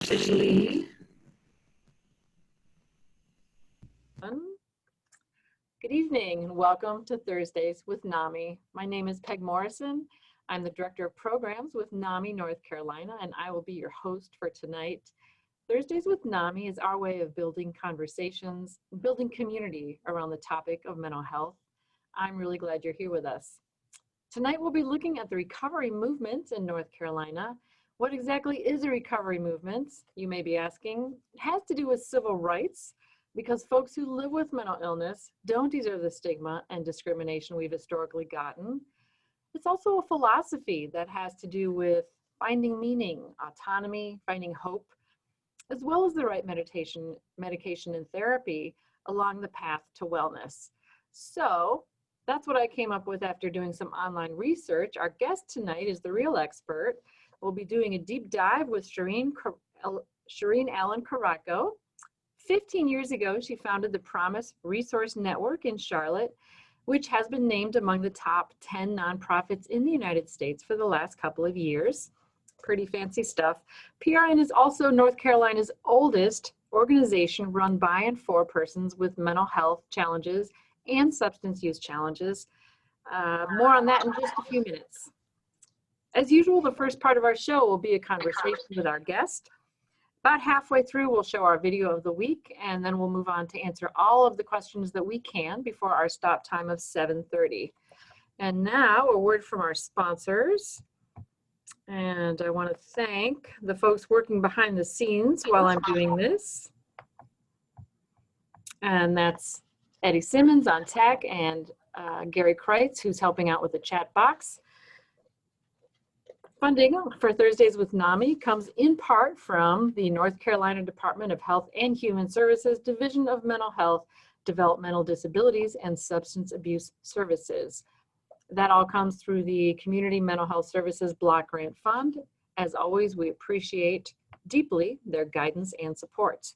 officially. Good evening and welcome to Thursdays with NAMI. My name is Peg Morrison. I'm the Director of Programs with NAMI North Carolina, and I will be your host for tonight. Thursdays with NAMI is our way of building conversations, building community around the topic of mental health. I'm really glad you're here with us. Tonight we'll be looking at the recovery movement in North Carolina. What exactly is a recovery movement, you may be asking? It has to do with civil rights, because folks who live with mental illness don't deserve the stigma and discrimination we've historically gotten. It's also a philosophy that has to do with finding meaning, autonomy, finding hope, as well as the right medication, and therapy along the path to wellness. So that's what I came up with after doing some online research. Our guest tonight is the real expert. We'll be doing a deep dive with Cherene Caraco. 15 years ago, she founded the Promise Resource Network in Charlotte, which has been named among the top 10 nonprofits in the United States for the last couple of years. Pretty fancy stuff. PRN is also North Carolina's oldest organization run by and for persons with mental health challenges and substance use challenges. More on that in just a few minutes. As usual, the first part of our show will be a conversation with our guest. About halfway through, we'll show our video of the week, and then we'll move on to answer all of the questions that we can before our stop time of 7:30. And now, a word from our sponsors. And I want to thank the folks working behind the scenes while I'm doing this. And that's Eddie Simmons on tech and Gary Kreitz, who's helping out with the chat box. Funding for Thursdays with NAMI comes in part from the North Carolina Department of Health and Human Services Division of Mental Health, Developmental Disabilities, and Substance Abuse Services. That all comes through the Community Mental Health Services Block Grant Fund. As always, we appreciate deeply their guidance and support.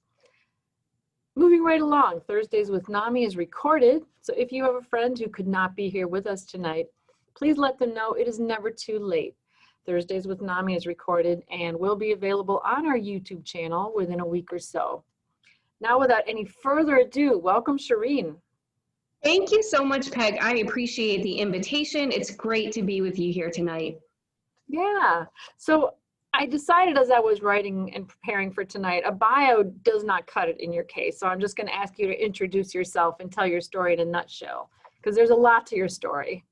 Moving right along, Thursdays with NAMI is recorded, so if you have a friend who could not be here with us tonight, please let them know it is never too late. Thursdays with NAMI is recorded and will be available on our YouTube channel within a week or so. Now, without any further ado, welcome Cherene. Thank you so much, Peg. I appreciate the invitation. It's great to be with you here tonight. Yeah, so I decided as I was writing and preparing for tonight, a bio does not cut it in your case. So I'm just going to ask you to introduce yourself and tell your story in a nutshell, because there's a lot to your story.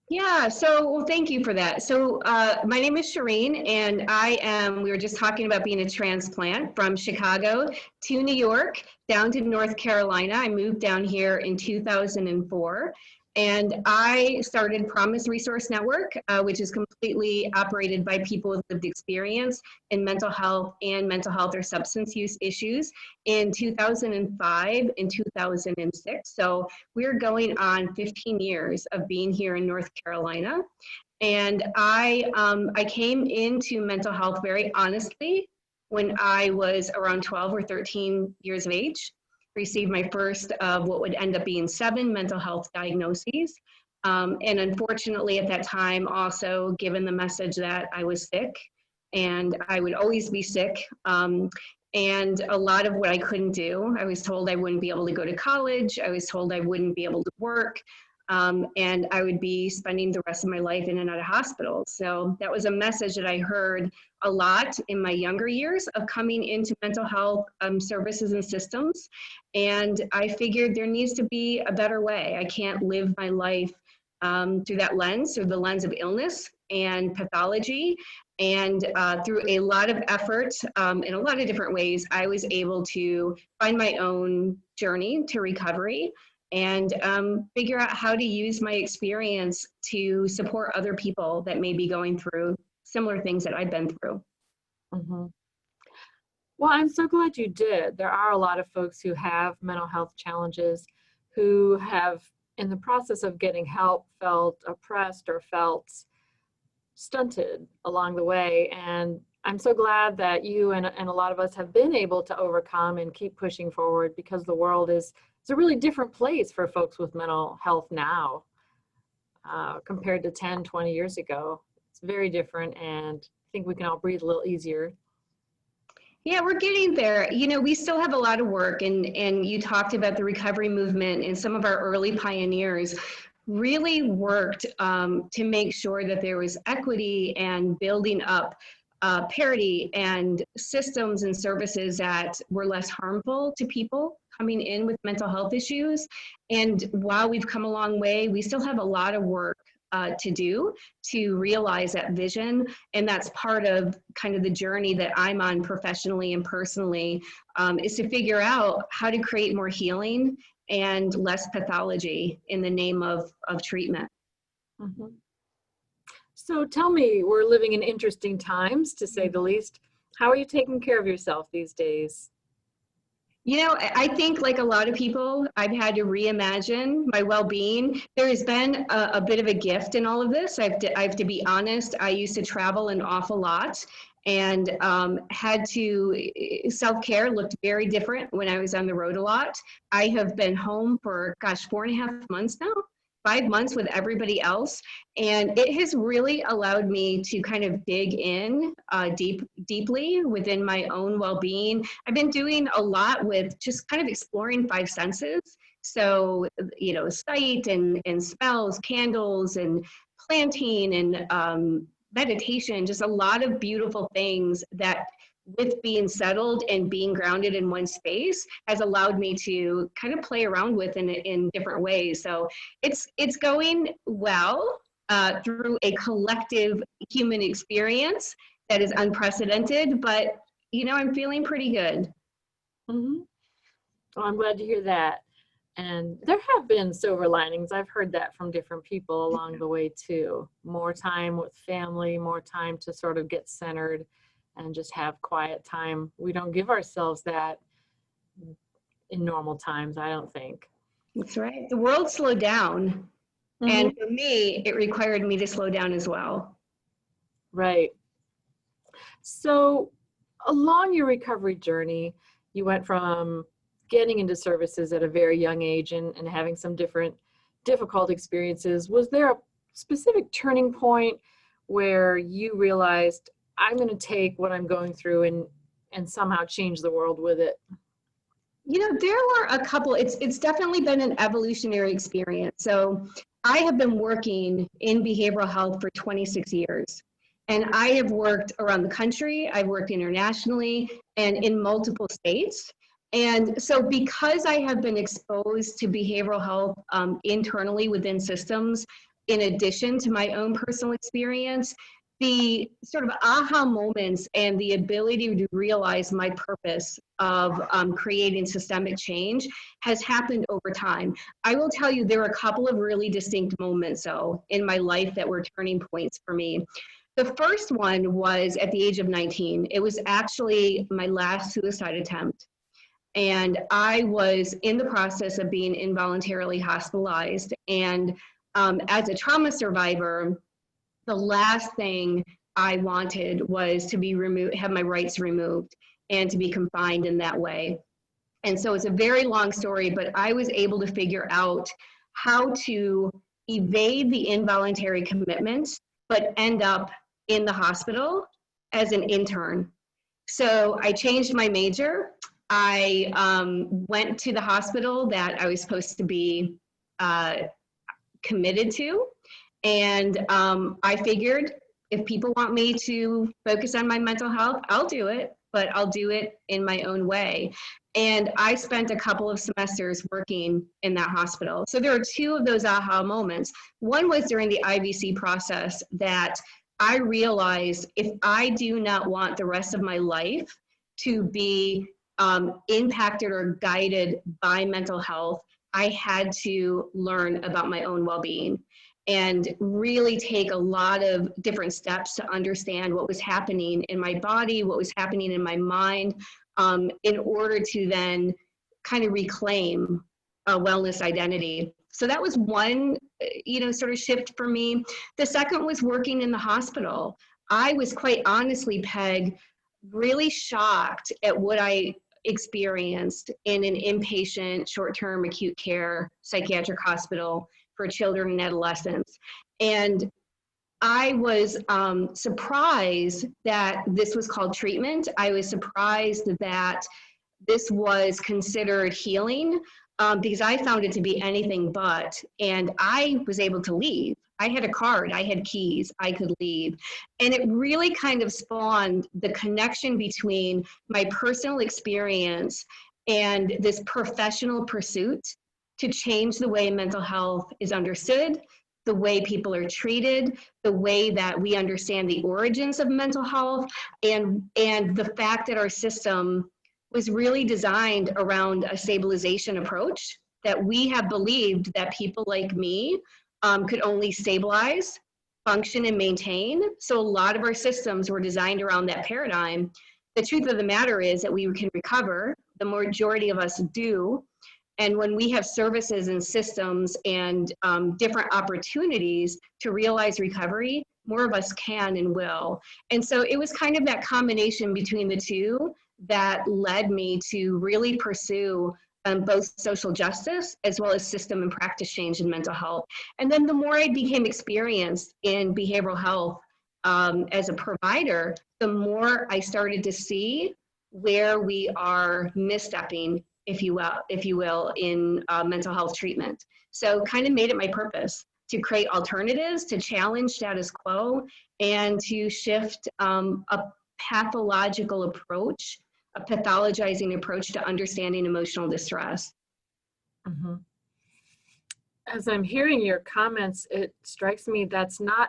Yeah, well, thank you for that. So my name is Cherene, and we were just talking about being a transplant from Chicago to New York, down to North Carolina. I moved down here in 2004, and I started Promise Resource Network, which is completely operated by people with lived experience in mental health or substance use issues in 2005 and 2006. So we're going on 15 years of being here in North Carolina. And I came into mental health very honestly when I was around 12 or 13 years of age. Received my first of what would end up being 7 mental health diagnoses. And unfortunately at that time also given the message that I was sick and I would always be sick. And a lot of what I couldn't do, I was told I wouldn't be able to go to college. I was told I wouldn't be able to work. And I would be spending the rest of my life in and out of hospitals. So that was a message that I heard a lot in my younger years of coming into mental health services and systems. And I figured there needs to be a better way. I can't live my life through that lens, through the lens of illness and pathology. And through a lot of effort in a lot of different ways, I was able to find my own journey to recovery and figure out how to use my experience to support other people that may be going through similar things that I've been through. Mm-hmm. Well, I'm so glad you did. There are a lot of folks who have mental health challenges who have, in the process of getting help, felt oppressed or felt stunted along the way. And I'm so glad that you and a lot of us have been able to overcome and keep pushing forward, because the world is a really different place for folks with mental health now compared to 10, 20 years ago. It's very different, and I think we can all breathe a little easier. Yeah, we're getting there. You know, we still have a lot of work, and you talked about the recovery movement, and some of our early pioneers really worked to make sure that there was equity and building up parity and systems and services that were less harmful to people coming in with mental health issues. And while we've come a long way, we still have a lot of work to do to realize that vision. And that's part of kind of the journey that I'm on professionally and personally, is to figure out how to create more healing and less pathology in the name of treatment. Mhm. So tell me, we're living in interesting times, to say the least. How are you taking care of yourself these days? You know, I think like a lot of people, I've had to reimagine my well-being. There has been a bit of a gift in all of this. I have to be honest. I used to travel an awful lot and had to, self-care looked very different when I was on the road a lot. I have been home for, gosh, 4.5 months now. 5 months with everybody else, and it has really allowed me to kind of dig in deeply within my own well-being. I've been doing a lot with just kind of exploring 5 senses. So, you know, sight and smells, candles, and planting, and meditation, just a lot of beautiful things that, with being settled and being grounded in one space, has allowed me to kind of play around with in different ways. So it's going well through a collective human experience that is unprecedented, but you know, I'm feeling pretty good. Mm-hmm. Well, I'm glad to hear that. And there have been silver linings. I've heard that from different people along the way too. More time with family, more time to sort of get centered and just have quiet time. We don't give ourselves that in normal times, I don't think. That's right. The world slowed down. Mm-hmm. And for me, it required me to slow down as well. Right. So along your recovery journey, you went from getting into services at a very young age and having some difficult experiences. Was there a specific turning point where you realized, I'm going to take what I'm going through and somehow change the world with it? You know, there were a couple, it's definitely been an evolutionary experience. So I have been working in behavioral health for 26 years. And I have worked around the country, I've worked internationally and in multiple states. And so because I have been exposed to behavioral health internally within systems, in addition to my own personal experience, the sort of aha moments and the ability to realize my purpose of creating systemic change has happened over time. I will tell you, there were a couple of really distinct moments, though, in my life that were turning points for me. The first one was at the age of 19. It was actually my last suicide attempt. And I was in the process of being involuntarily hospitalized. And as a trauma survivor, the last thing I wanted was to be removed, have my rights removed, and to be confined in that way. And so it's a very long story, but I was able to figure out how to evade the involuntary commitments, but end up in the hospital as an intern. So I changed my major. I went to the hospital that I was supposed to be committed to. And I figured, if people want me to focus on my mental health, I'll do it, but I'll do it in my own way. And I spent a couple of semesters working in that hospital. So there are two of those aha moments. One was during the IVC process that I realized, if I do not want the rest of my life to be impacted or guided by mental health, I had to learn about my own well-being and really take a lot of different steps to understand what was happening in my body, what was happening in my mind, in order to then kind of reclaim a wellness identity. So that was one, sort of shift for me. The second was working in the hospital. I was, quite honestly, Peg, really shocked at what I experienced in an inpatient, short-term acute care psychiatric hospital for children and adolescents. And I was surprised that this was called treatment. I was surprised that this was considered healing, because I found it to be anything but. And I was able to leave. I had a card, I had keys, I could leave. And it really kind of spawned the connection between my personal experience and this professional pursuit to change the way mental health is understood, the way people are treated, the way that we understand the origins of mental health, and the fact that our system was really designed around a stabilization approach, that we have believed that people like me could only stabilize, function, and maintain. So a lot of our systems were designed around that paradigm. The truth of the matter is that we can recover. The majority of us do. And when we have services and systems and different opportunities to realize recovery, more of us can and will. And so it was kind of that combination between the two that led me to really pursue both social justice as well as system and practice change in mental health. And then the more I became experienced in behavioral health as a provider, the more I started to see where we are misstepping, if you will, in mental health treatment. So kind of made it my purpose to create alternatives, to challenge status quo, and to shift a pathological approach, a pathologizing approach to understanding emotional distress. Mm-hmm. As I'm hearing your comments, it strikes me that's not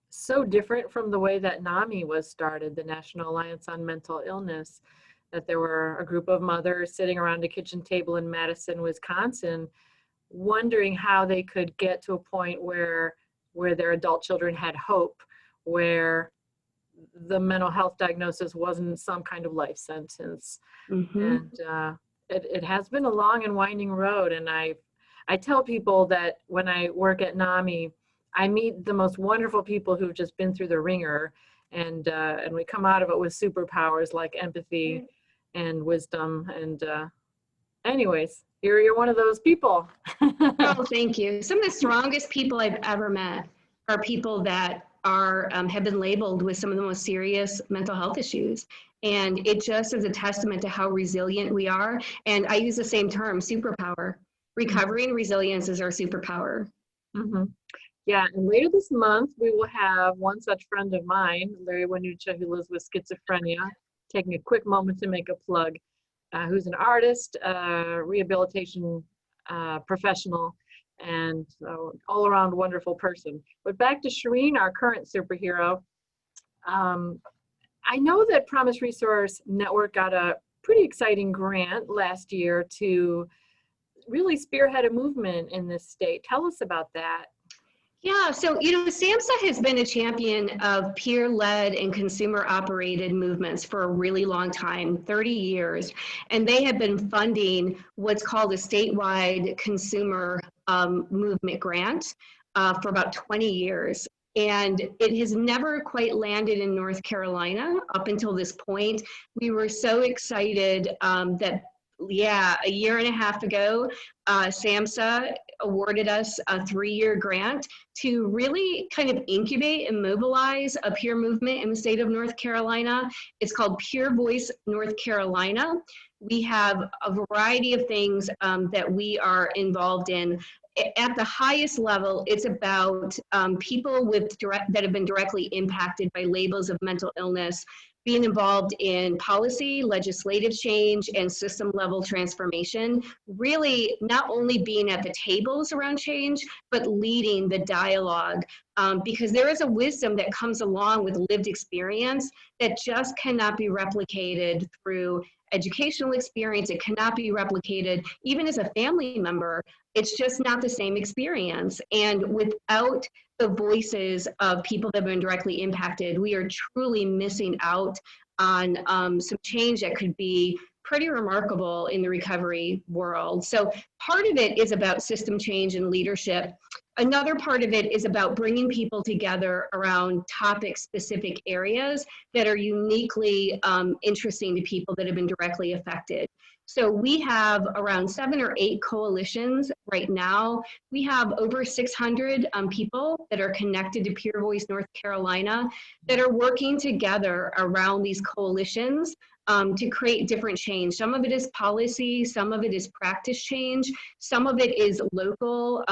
so different from the way that NAMI was started, the National Alliance on Mental Illness, that there were a group of mothers sitting around a kitchen table in Madison, Wisconsin, wondering how they could get to a point where their adult children had hope, where the mental health diagnosis wasn't some kind of life sentence. Mm-hmm. And it has been a long and winding road. And I tell people that when I work at NAMI, I meet the most wonderful people who've just been through the ringer, and we come out of it with superpowers like empathy and wisdom. And anyways, you're one of those people. Oh, thank you. Some of the strongest people I've ever met are people that are have been labeled with some of the most serious mental health issues. And it just is a testament to how resilient we are. And I use the same term, superpower. Recovery and resilience is our superpower. Mm-hmm. Yeah, and later this month, we will have one such friend of mine, Larry Wanucha, who lives with schizophrenia, taking a quick moment to make a plug, who's an artist, rehabilitation professional, and all-around wonderful person. But back to Cherene, our current superhero. I know that Promise Resource Network got a pretty exciting grant last year to really spearhead a movement in this state. Tell us about that. Yeah, so, SAMHSA has been a champion of peer-led and consumer-operated movements for a really long time, 30 years. And they have been funding what's called a statewide consumer movement grant for about 20 years. And it has never quite landed in North Carolina up until this point. We were so excited that, a year and a half ago, SAMHSA awarded us a 3-year grant to really kind of incubate and mobilize a peer movement in the state of North Carolina. It's called Peer Voice North Carolina. We have a variety of things that we are involved in. At the highest level, it's about people that have been directly impacted by labels of mental illness, being involved in policy, legislative change, and system level transformation, really not only being at the tables around change, but leading the dialogue, because there is a wisdom that comes along with lived experience that just cannot be replicated through educational experience. It cannot be replicated even as a family member. It's just not the same experience. And without the voices of people that have been directly impacted, we are truly missing out on some change that could be pretty remarkable in the recovery world. So part of it is about system change and leadership. another part of it is about bringing people together around topic-specific areas that are uniquely interesting to people that have been directly affected. So we have around 7 or 8 coalitions right now. We have over 600 people that are connected to Peer Voice North Carolina that are working together around these coalitions to create different change. Some of it is policy, some of it is practice change, some of it is local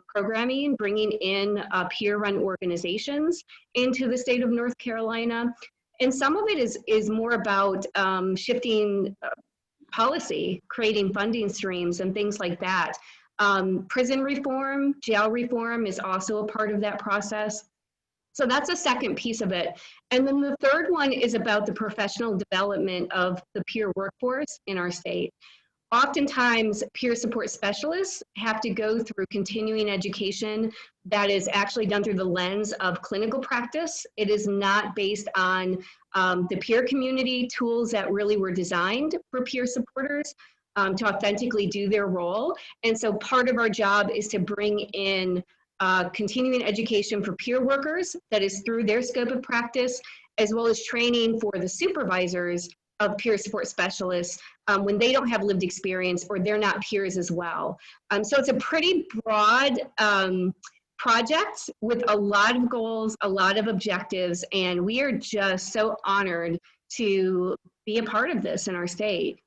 programming, bringing in peer-run organizations into the state of North Carolina. And some of it is more about shifting policy, creating funding streams and things like that. Prison reform, jail reform is also a part of that process. So that's a second piece of it. And then the third one is about the professional development of the peer workforce in our state. Oftentimes, peer support specialists have to go through continuing education that is actually done through the lens of clinical practice. It is not based on the peer community tools that really were designed for peer supporters to authentically do their role. And so part of our job is to bring in continuing education for peer workers that is through their scope of practice, as well as training for the supervisors of peer support specialists when they don't have lived experience or they're not peers as well. So it's a pretty broad project with a lot of goals, a lot of objectives, and we are just so honored to be a part of this in our state.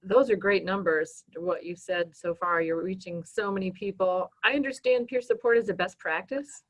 Those are great numbers, what you said so far. You're reaching so many people. I understand peer support is a best practice.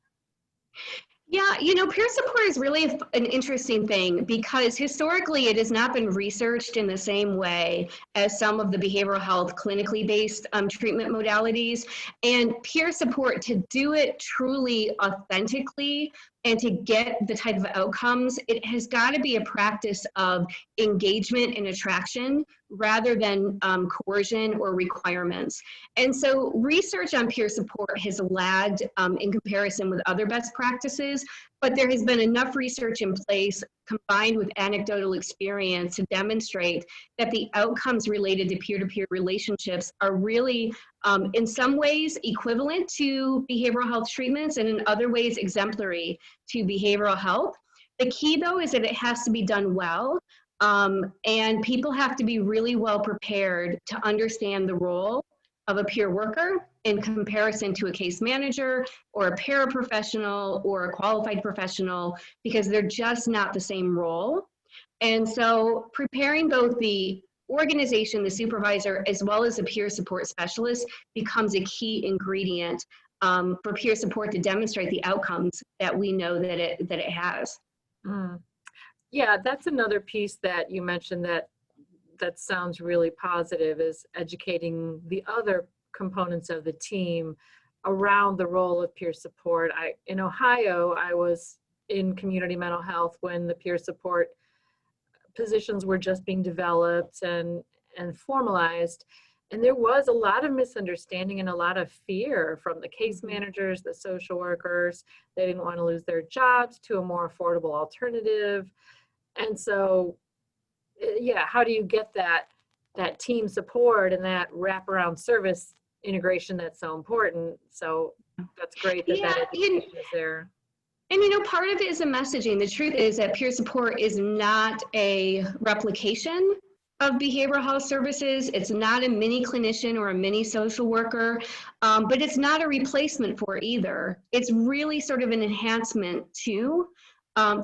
Yeah, peer support is really an interesting thing because historically it has not been researched in the same way as some of the behavioral health clinically based treatment modalities. And peer support, to do it truly authentically and to get the type of outcomes, it has got to be a practice of engagement and attraction rather than coercion or requirements. And so research on peer support has lagged in comparison with other best practices, but there has been enough research in place combined with anecdotal experience to demonstrate that the outcomes related to peer-to-peer relationships are really in some ways equivalent to behavioral health treatments and in other ways exemplary to behavioral health. The key though is that it has to be done well. And people have to be really well prepared to understand the role of a peer worker in comparison to a case manager or a paraprofessional or a qualified professional, because they're just not the same role. And so preparing both the organization, the supervisor, as well as a peer support specialist becomes a key ingredient for peer support to demonstrate the outcomes that we know that it has. Mm. Yeah, that's another piece that you mentioned that sounds really positive, is educating the other components of the team around the role of peer support. In Ohio, I was in community mental health when the peer support positions were just being developed and formalized. And there was a lot of misunderstanding and a lot of fear from the case managers, the social workers. They didn't want to lose their jobs to a more affordable alternative. And so, yeah, how do you get that team support and that wraparound service integration that's so important? So that's great that that education is there. And part of it is the messaging. The truth is that peer support is not a replication of behavioral health services. It's not a mini clinician or a mini social worker, but it's not a replacement for either. It's really sort of an enhancement to.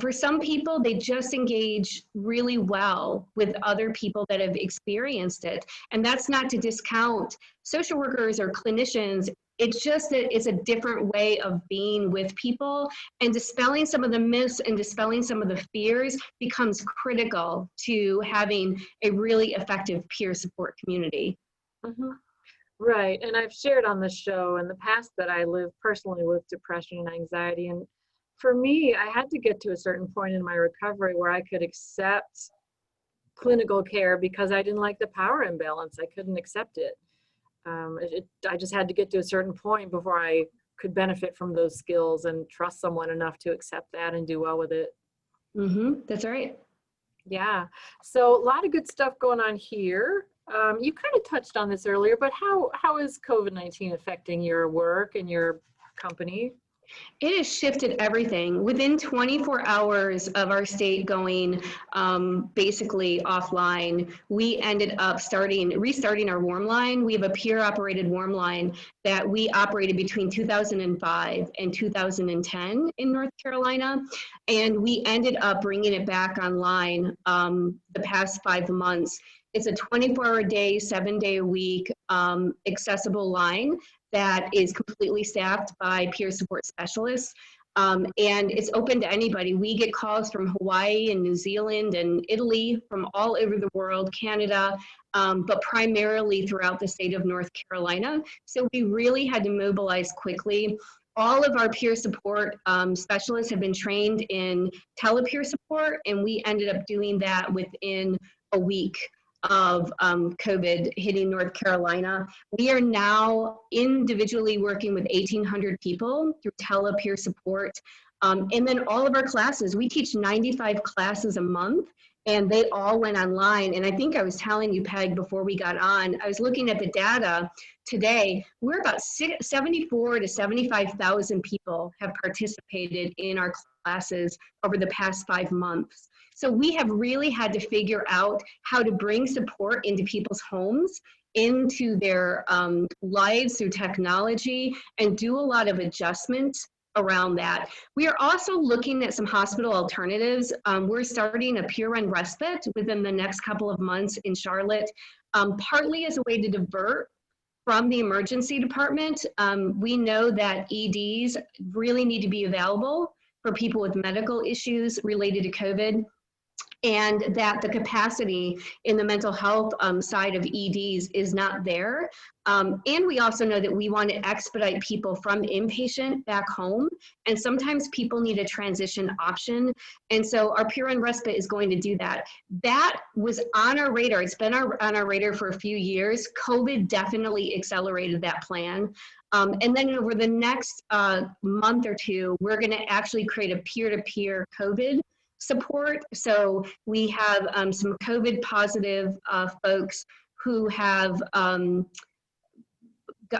For some people, they just engage really well with other people that have experienced it. And that's not to discount social workers or clinicians. It's just that it's a different way of being with people, and dispelling some of the myths and dispelling some of the fears becomes critical to having a really effective peer support community. Mm-hmm. Right. And I've shared on the show in the past that I live personally with depression and anxiety. And for me, I had to get to a certain point in my recovery where I could accept clinical care because I didn't like the power imbalance. I couldn't accept it. I just had to get to a certain point before I could benefit from those skills and trust someone enough to accept that and do well with it. Mm-hmm. That's right. Yeah. So a lot of good stuff going on here. You kind of touched on this earlier, but how is COVID-19 affecting your work and your company? It has shifted everything. Within 24 hours of our state going basically offline, we ended up restarting our warm line. We have a peer-operated warm line that we operated between 2005 and 2010 in North Carolina, and we ended up bringing it back online the past 5 months. It's a 24-hour day, 7-day-a-week accessible line that is completely staffed by peer support specialists. And it's open to anybody. We get calls from Hawaii and New Zealand and Italy, from all over the world, Canada, but primarily throughout the state of North Carolina. So we really had to mobilize quickly. All of our peer support specialists have been trained in telepeer support, and we ended up doing that within a week of COVID hitting North Carolina. We are now individually working with 1,800 people through telepeer support. And then all of our classes, we teach 95 classes a month, and they all went online. And I think I was telling you, Peg, before we got on, I was looking at the data today. We're about 74 to 75,000 people have participated in our classes over the past 5 months. So we have really had to figure out how to bring support into people's homes, into their lives through technology, and do a lot of adjustments around that. We are also looking at some hospital alternatives. We're starting a peer-run respite within the next couple of months in Charlotte, partly as a way to divert from the emergency department. We know that EDs really need to be available for people with medical issues related to COVID, and that the capacity in the mental health side of EDs is not there. And we also know that we want to expedite people from inpatient back home, and sometimes people need a transition option. And so our peer and respite is going to do that. That was on our radar. It's been on our radar for a few years. COVID definitely accelerated that plan. And then over the next month or two, we're going to actually create a peer-to-peer COVID support. So we have some COVID positive folks who have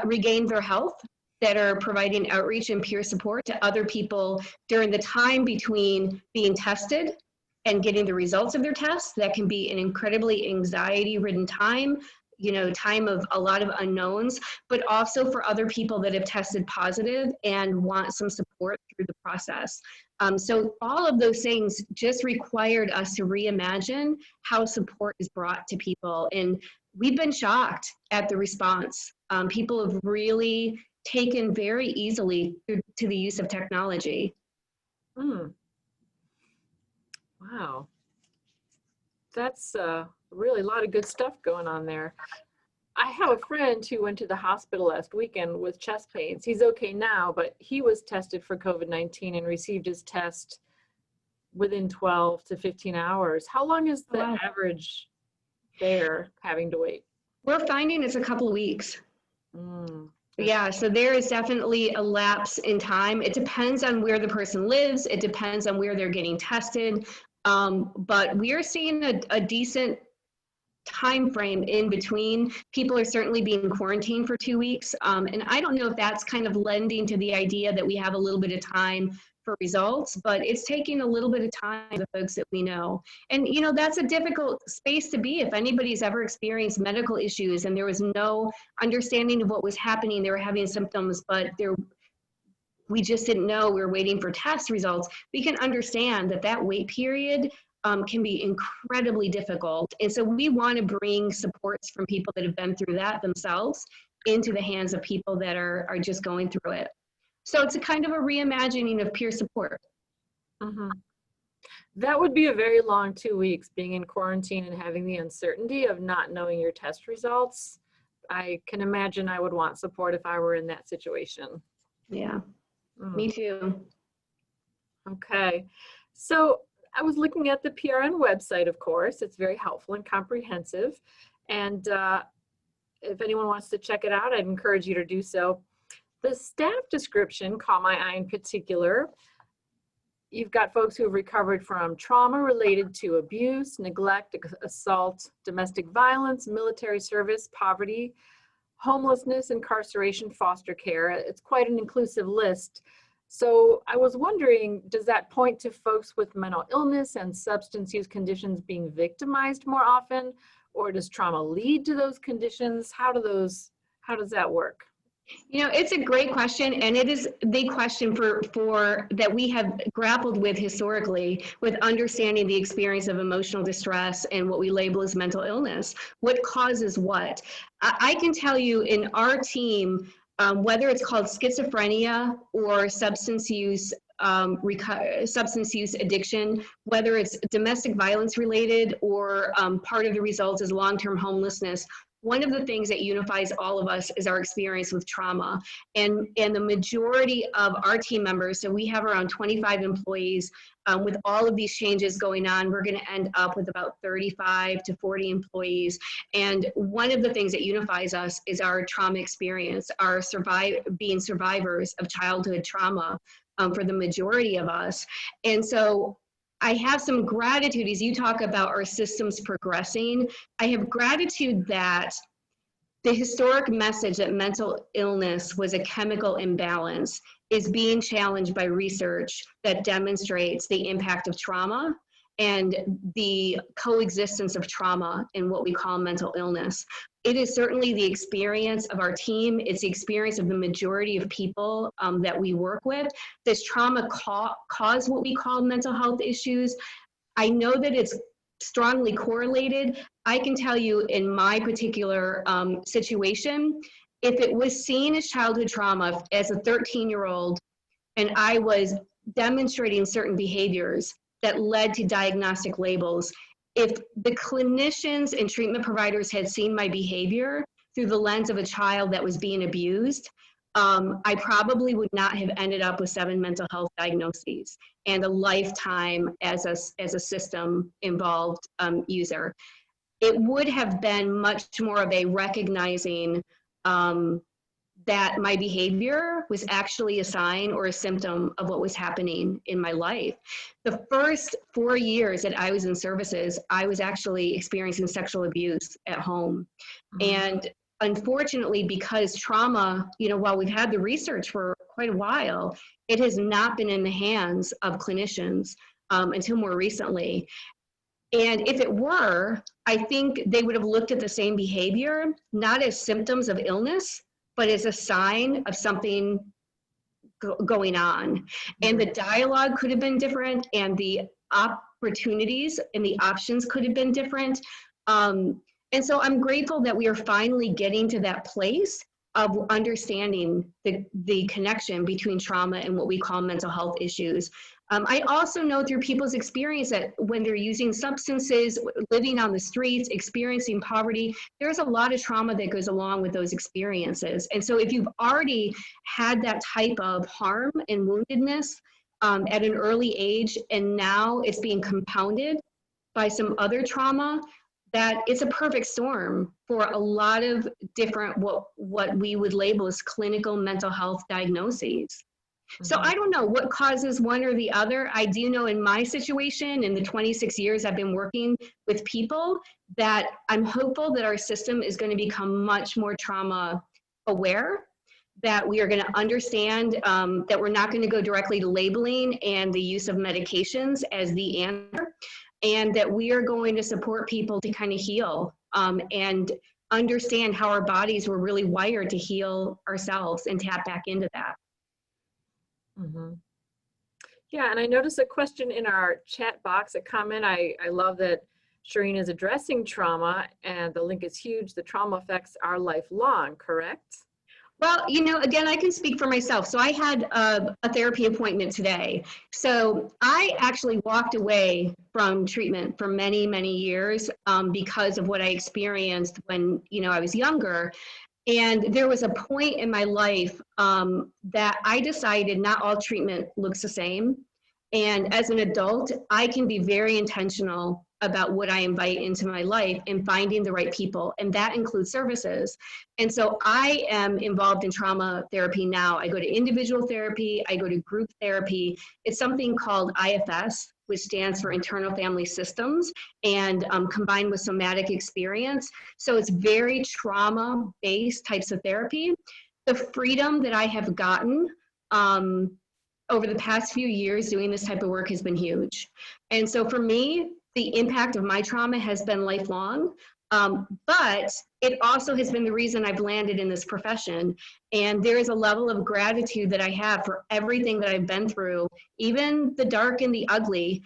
regained their health, that are providing outreach and peer support to other people during the time between being tested and getting the results of their tests. That can be an incredibly anxiety-ridden time, time of a lot of unknowns, but also for other people that have tested positive and want some support through the process. So all of those things just required us to reimagine how support is brought to people. And we've been shocked at the response. People have really taken very easily to the use of technology. Wow. That's really a lot of good stuff going on there. I have a friend who went to the hospital last weekend with chest pains. He's okay now, but he was tested for COVID-19 and received his test within 12 to 15 hours. How long is the average there having to wait? We're finding it's a couple of weeks. Yeah, so there is definitely a lapse in time. It depends on where the person lives. It depends on where they're getting tested. But we are seeing a decent time frame in between. People are certainly being quarantined for 2 weeks. And I don't know if that's kind of lending to the idea that we have a little bit of time for results, but it's taking a little bit of time for the folks that we know. And that's a difficult space to be. If anybody's ever experienced medical issues and there was no understanding of what was happening, they were having symptoms, but we just didn't know, we were waiting for test results, we can understand that wait period can be incredibly difficult. And so we want to bring supports from people that have been through that themselves into the hands of people that are just going through it. So it's a kind of a reimagining of peer support. That would be a very long 2 weeks, being in quarantine and having the uncertainty of not knowing your test results. I can imagine I would want support if I were in that situation. Yeah, me too. Okay, so I was looking at the PRN website, of course. It's very helpful and comprehensive. And if anyone wants to check it out, I'd encourage you to do so. The staff description caught my eye in particular. you've got folks who have recovered from trauma related to abuse, neglect, assault, domestic violence, military service, poverty, homelessness, incarceration, foster care. It's quite an inclusive list. So I was wondering, does that point to folks with mental illness and substance use conditions being victimized more often, or does trauma lead to those conditions? How does that work? You know, it's a great question, and it is the question for that we have grappled with historically, with understanding the experience of emotional distress and what we label as mental illness. What causes what? I can tell you in our team, whether it's called schizophrenia or substance use addiction, whether it's domestic violence related or part of the results is long-term homelessness, one of the things that unifies all of us is our experience with trauma. And the majority of our team members, so we have around 25 employees, with all of these changes going on, we're going to end up with about 35 to 40 employees. And one of the things that unifies us is our trauma experience, our being survivors of childhood trauma for the majority of us. And so I have some gratitude as you talk about our systems progressing. I have gratitude that the historic message that mental illness was a chemical imbalance is being challenged by research that demonstrates the impact of trauma and the coexistence of trauma in what we call mental illness. It is certainly the experience of our team. It's the experience of the majority of people that we work with. Does trauma cause what we call mental health issues? I know that it's strongly correlated. I can tell you in my particular situation, if it was seen as childhood trauma as a 13-year-old and I was demonstrating certain behaviors that led to diagnostic labels, if the clinicians and treatment providers had seen my behavior through the lens of a child that was being abused, I probably would not have ended up with 7 mental health diagnoses and a lifetime as a system involved user. It would have been much more of a recognizing that my behavior was actually a sign or a symptom of what was happening in my life. The first 4 years that I was in services, I was actually experiencing sexual abuse at home. And unfortunately, because trauma, you know, while we've had the research for quite a while, it has not been in the hands of clinicians until more recently. And if it were, I think they would have looked at the same behavior, not as symptoms of illness, but as a sign of something going on. And the dialogue could have been different, and the opportunities and the options could have been different. And so I'm grateful that we are finally getting to that place of understanding the connection between trauma and what we call mental health issues. I also know through people's experience that when they're using substances, living on the streets, experiencing poverty, there's a lot of trauma that goes along with those experiences. And so if you've already had that type of harm and woundedness at an early age, and now it's being compounded by some other trauma, that it's a perfect storm for a lot of different what we would label as clinical mental health diagnoses. So I don't know what causes one or the other. I do know in my situation, in the 26 years I've been working with people, that I'm hopeful that our system is going to become much more trauma aware, that we are going to understand that we're not going to go directly to labeling and the use of medications as the answer, and that we are going to support people to kind of heal and understand how our bodies were really wired to heal ourselves and tap back into that. Yeah, and I noticed a question in our chat box, a comment. I love that Cherene is addressing trauma, and the link is huge. The trauma effects are lifelong, correct? Well, you know, again, I can speak for myself. So I had a therapy appointment today. So I actually walked away from treatment for many, many years because of what I experienced when, you know, I was younger. And there was a point in my life that I decided not all treatment looks the same. And as an adult, I can be very intentional about what I invite into my life and finding the right people. And that includes services. And so I am involved in trauma therapy now. I go to individual therapy, I go to group therapy. It's something called IFS, which stands for Internal Family Systems, and combined with somatic experience. So it's very trauma-based types of therapy. The freedom that I have gotten over the past few years doing this type of work has been huge. And so for me, the impact of my trauma has been lifelong, but it also has been the reason I've landed in this profession. And there is a level of gratitude that I have for everything that I've been through, even the dark and the ugly,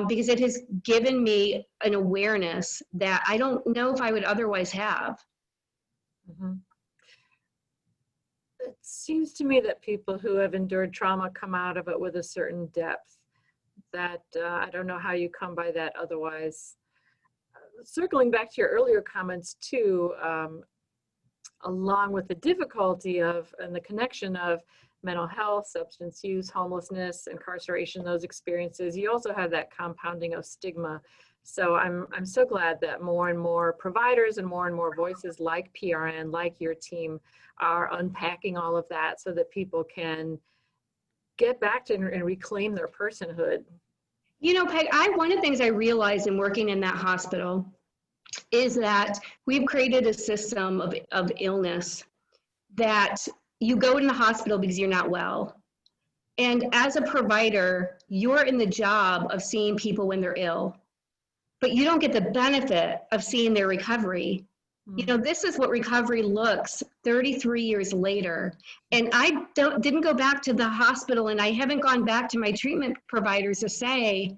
because it has given me an awareness that I don't know if I would otherwise have. Mm-hmm. It seems to me that people who have endured trauma come out of it with a certain depth that I don't know how you come by that otherwise. Circling back to your earlier comments too, along with the difficulty of and the connection of mental health, substance use, homelessness, incarceration, those experiences, you also have that compounding of stigma. So I'm so glad that more and more providers and more voices like PRN, like your team, are unpacking all of that so that people can get back to and reclaim their personhood. You know, Peg, one of the things I realized in working in that hospital is that we've created a system of illness that you go in the hospital because you're not well. And as a provider, you're in the job of seeing people when they're ill, but you don't get the benefit of seeing their recovery. You know, this is what recovery looks 33 years later. And I didn't go back to the hospital, and I haven't gone back to my treatment providers to say,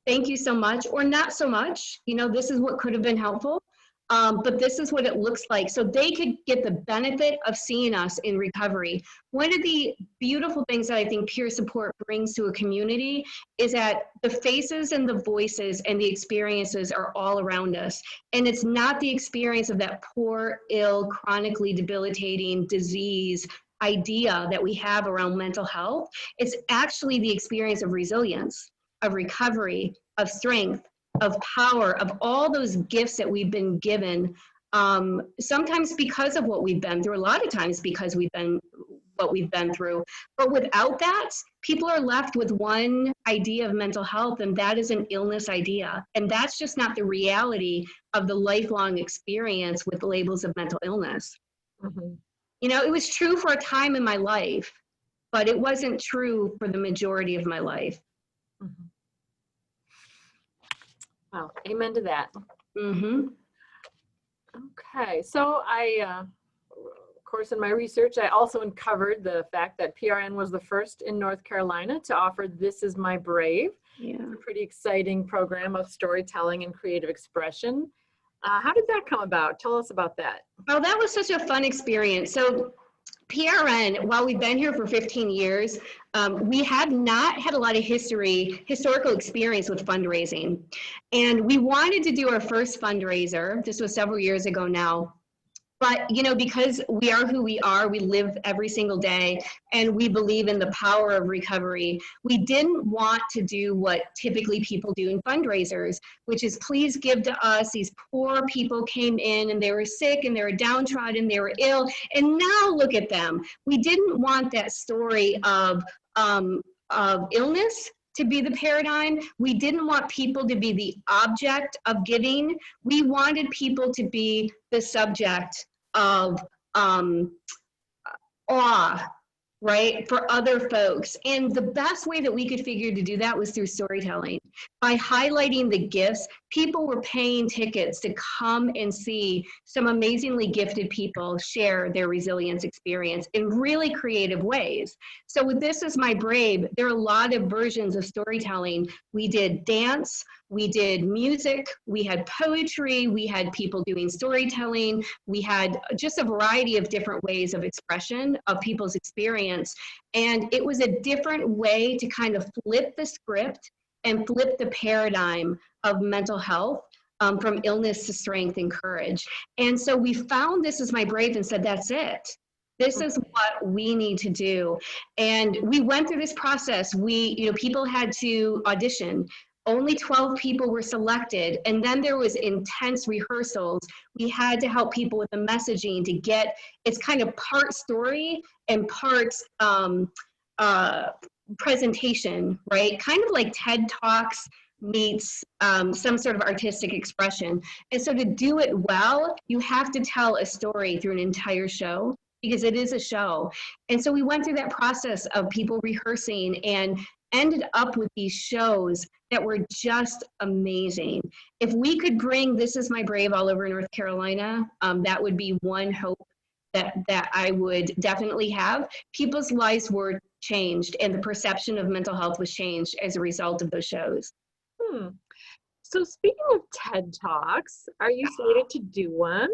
thank you so much, or not so much. You know, this is what could have been helpful, but this is what it looks like. So they could get the benefit of seeing us in recovery. One of the beautiful things that I think peer support brings to a community is that the faces and the voices and the experiences are all around us. And it's not the experience of that poor, ill, chronically debilitating disease idea that we have around mental health. It's actually the experience of resilience, of recovery, of strength, of power, of all those gifts that we've been given, sometimes because of what we've been through, a lot of times because what we've been through. But without that, people are left with one idea of mental health, and that is an illness idea. And that's just not the reality of the lifelong experience with labels of mental illness. Mm-hmm. You know, it was true for a time in my life, but it wasn't true for the majority of my life. Mm-hmm. Well, amen to that. Mm-hmm. Okay, so of course, in my research, I also uncovered the fact that PRN was the first in North Carolina to offer This Is My Brave. Yeah. It's a pretty exciting program of storytelling and creative expression. How did that come about? Tell us about that. Oh, that was such a fun experience. So PRN, while we've been here for 15 years, we have not had a lot of historical experience with fundraising. And we wanted to do our first fundraiser. This was several years ago now. But, you know, because we are who we are, we live every single day, and we believe in the power of recovery, we didn't want to do what typically people do in fundraisers, which is please give to us. These poor people came in and they were sick and they were downtrodden, they were ill, and now look at them. We didn't want that story of illness to be the paradigm. We didn't want people to be the object of giving. We wanted people to be the subject of awe, right, for other folks. And the best way that we could figure to do that was through storytelling. By highlighting the gifts, people were paying tickets to come and see some amazingly gifted people share their resilience experience in really creative ways. So with This Is My Brave, there are a lot of versions of storytelling. We did dance, we did music, we had poetry, we had people doing storytelling, we had just a variety of different ways of expression of people's experience. And it was a different way to kind of flip the script and flip the paradigm of mental health from illness to strength and courage. And so we found This Is My Brave and said, that's it. This is what we need to do. And we went through this process. People had to audition. only 12 people were selected, and then there was intense rehearsals. We had to help people with the messaging to get, it's kind of part story and part presentation, right? Kind of like TED Talks meets some sort of artistic expression. And so to do it well, you have to tell a story through an entire show, because it is a show. And so we went through that process of people rehearsing and ended up with these shows that were just amazing. If we could bring This Is My Brave all over North Carolina, that would be one hope that I would definitely have. People's lives were changed, and the perception of mental health was changed as a result of those shows. So speaking of TED Talks, are you slated to do one?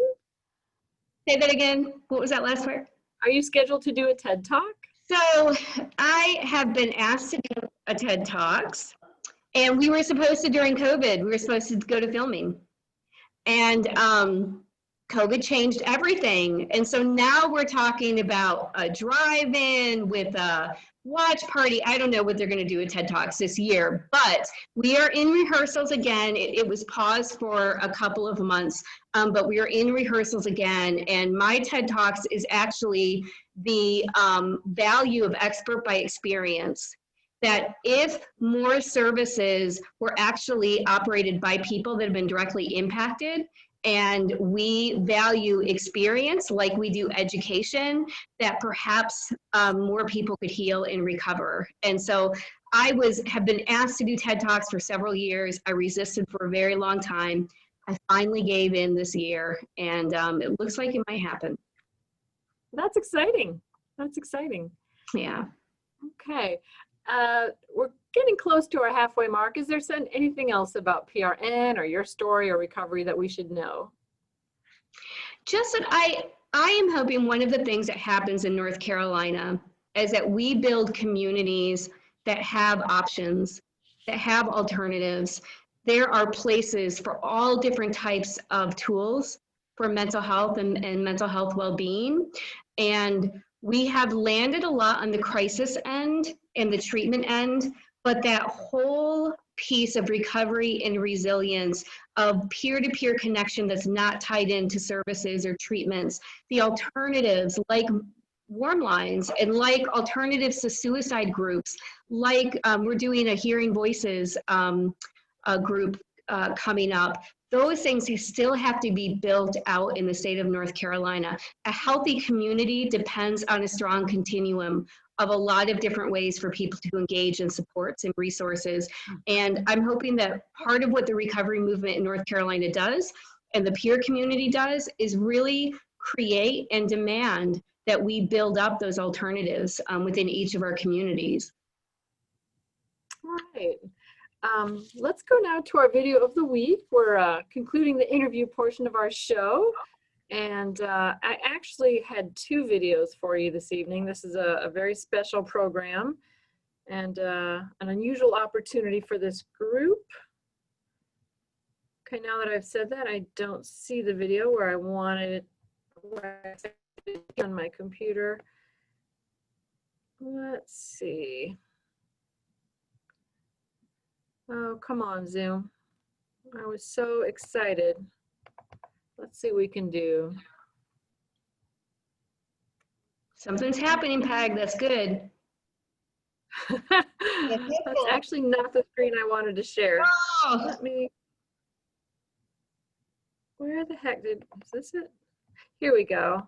Say that again. What was that last part? Are you scheduled to do a TED Talk? So I have been asked to do a TED Talks, and we were supposed to, during COVID, we were supposed to go to filming. And COVID changed everything. And so now we're talking about a drive-in with a watch party. I don't know what they're going to do with TED Talks this year, but we are in rehearsals again. It was paused for a couple of months, but we are in rehearsals again. And my TED Talks is actually the value of expert by experience. That if more services were actually operated by people that have been directly impacted, and we value experience like we do education, that perhaps more people could heal and recover. And so I have been asked to do TED Talks for several years. I resisted for a very long time. I finally gave in this year, and it looks like it might happen. That's exciting. That's exciting. Yeah. Okay. We're getting close to our halfway mark. Is there anything else about PRN or your story or recovery that we should know? Just that I am hoping one of the things that happens in North Carolina is that we build communities that have options, that have alternatives. There are places for all different types of tools for mental health and mental health well-being. And we have landed a lot on the crisis end and the treatment end, but that whole piece of recovery and resilience, of peer-to-peer connection that's not tied into services or treatments, the alternatives like warm lines and like alternatives to suicide groups, like we're doing a Hearing Voices group coming up. Those things still have to be built out in the state of North Carolina. A healthy community depends on a strong continuum of a lot of different ways for people to engage in supports and resources. And I'm hoping that part of what the recovery movement in North Carolina does, and the peer community does, is really create and demand that we build up those alternatives within each of our communities. All right. Let's go now to our video of the week. We're concluding the interview portion of our show. And I actually had two videos for you this evening. This is a very special program and an unusual opportunity for this group. Okay, now that I've said that, I don't see the video where I wanted it on my computer. Let's see. Oh, come on, Zoom. I was so excited. Let's see what we can do. Something's happening, Peg. That's good. That's actually not the screen I wanted to share. Oh. Let me. Where the heck is this it? Here we go.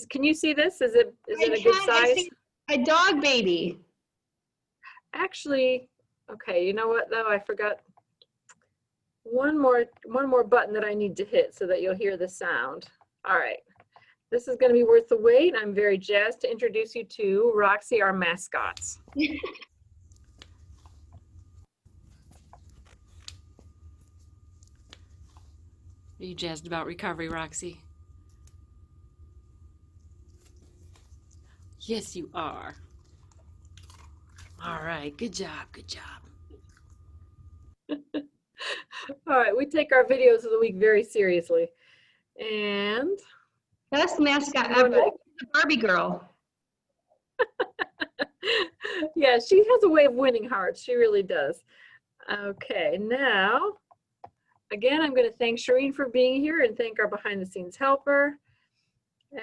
Can you see this? Is it a good size? A dog baby. Actually, okay. You know what though? I forgot one more button that I need to hit so that you'll hear the sound. All right. This is going to be worth the wait. I'm very jazzed to introduce you to Roxy, our mascots. Are you jazzed about recovery, Roxy? Yes, you are. All right, good job, good job. All right, we take our videos of the week very seriously. And best mascot ever, the Barbie girl. Yeah, she has a way of winning hearts. She really does. Okay, now, again, I'm going to thank Cherene for being here and thank our behind the scenes helper.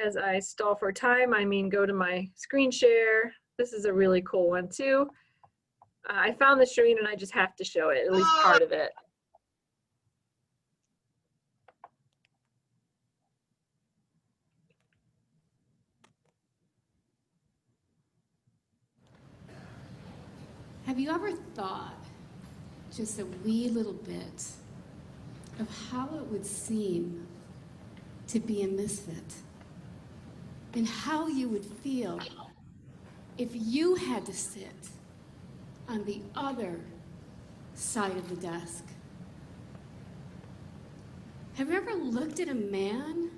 As I stall for time, I mean go to my screen share. This is a really cool one too. I found this, Cherene, and I just have to show it, at least part of it. Have you ever thought just a wee little bit of how it would seem to be a misfit? And how you would feel if you had to sit on the other side of the desk? Have you ever looked at a man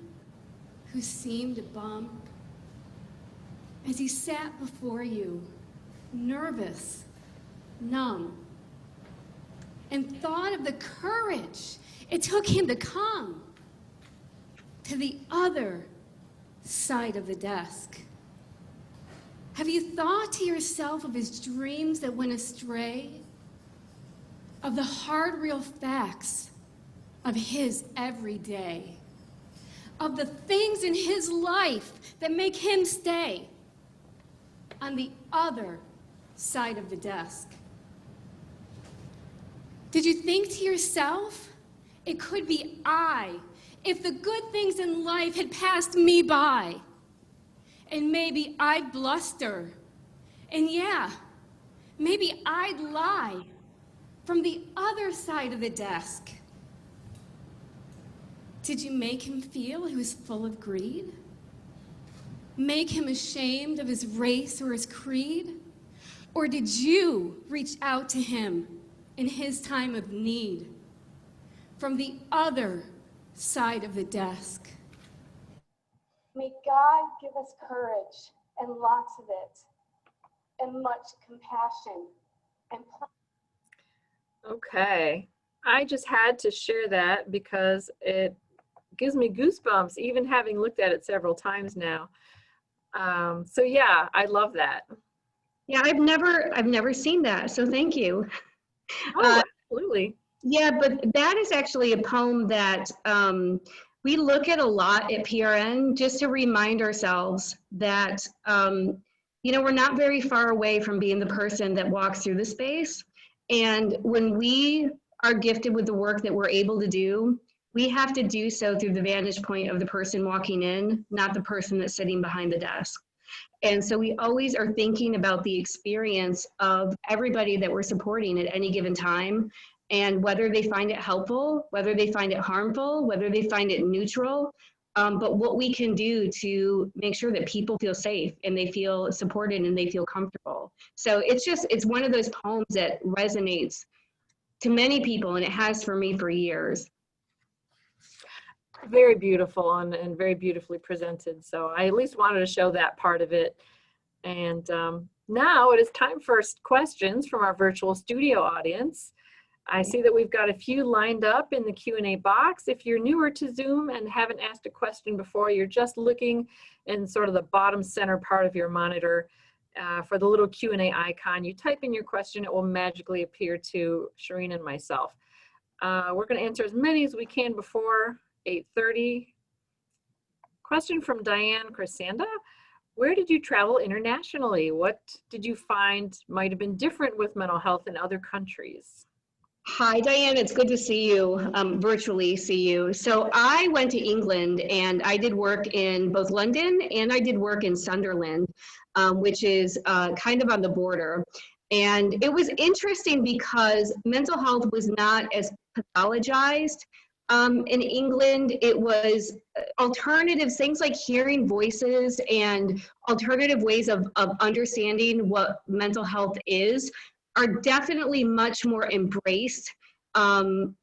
who seemed a bum as he sat before you, nervous, numb, and thought of the courage it took him to come to the other side of the desk? Have you thought to yourself of his dreams that went astray? Of the hard, real facts of his everyday? Of the things in his life that make him stay on the other side of the desk? Did you think to yourself, it could be I, if the good things in life had passed me by? And maybe I'd bluster. And yeah, maybe I'd lie from the other side of the desk. Did you make him feel he was full of greed? Make him ashamed of his race or his creed? Or did you reach out to him in his time of need from the other side of the desk? May God give us courage and lots of it, and much compassion and Okay, I just had to share that because it gives me goosebumps, even having looked at it several times now. So yeah, I love that. Yeah, I've never seen that, so thank you. Oh, absolutely. Yeah, but that is actually a poem that we look at a lot at PRN, just to remind ourselves that, we're not very far away from being the person that walks through the space. And when we are gifted with the work that we're able to do, we have to do so through the vantage point of the person walking in, not the person that's sitting behind the desk. And so we always are thinking about the experience of everybody that we're supporting at any given time, and whether they find it helpful, whether they find it harmful, whether they find it neutral, but what we can do to make sure that people feel safe and they feel supported and they feel comfortable. So it's one of those poems that resonates to many people, and it has for me for years. Very beautiful and very beautifully presented. So I at least wanted to show that part of it. And now it is time for questions from our virtual studio audience. I see that we've got a few lined up in the Q&A box. If you're newer to Zoom and haven't asked a question before, you're just looking in sort of the bottom center part of your monitor for the little Q&A icon. You type in your question, it will magically appear to Cherene and myself. We're going to answer as many as we can before 8:30. Question from Diane Crescenda. Where did you travel internationally? What did you find might have been different with mental health in other countries? Hi, Diane. It's good to see you, virtually see you. So I went to England and I did work in both London and I did work in Sunderland, which is kind of on the border. And it was interesting because mental health was not as pathologized. In England, it was alternative things like hearing voices and alternative ways of understanding what mental health is are definitely much more embraced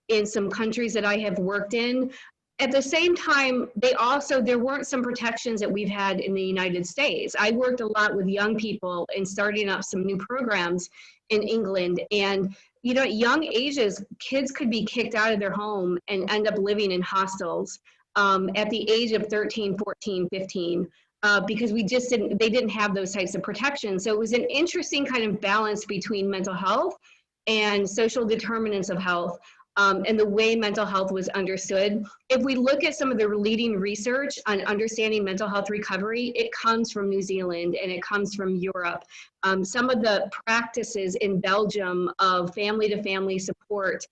in some countries that I have worked in. At the same time, there weren't some protections that we've had in the United States. I worked a lot with young people and starting up some new programs in England. And at young ages, kids could be kicked out of their home and end up living in hostels at the age of 13, 14, 15. Because they didn't have those types of protections. So it was an interesting kind of balance between mental health and social determinants of health, and the way mental health was understood. If we look at some of the leading research on understanding mental health recovery, it comes from New Zealand and it comes from Europe. Some of the practices in Belgium of family-to-family support,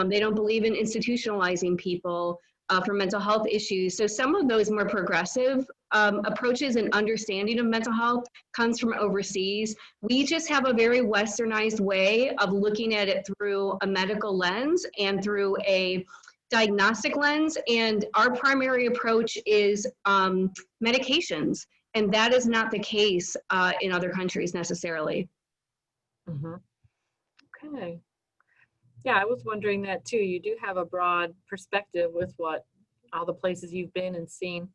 they don't believe in institutionalizing people for mental health issues. So some of those more progressive approaches and understanding of mental health comes from overseas. We just have a very westernized way of looking at it through a medical lens and through a diagnostic lens. And our primary approach is medications. And that is not the case in other countries necessarily. Okay. Yeah, I was wondering that too. You do have a broad perspective with what all the places you've been and seen.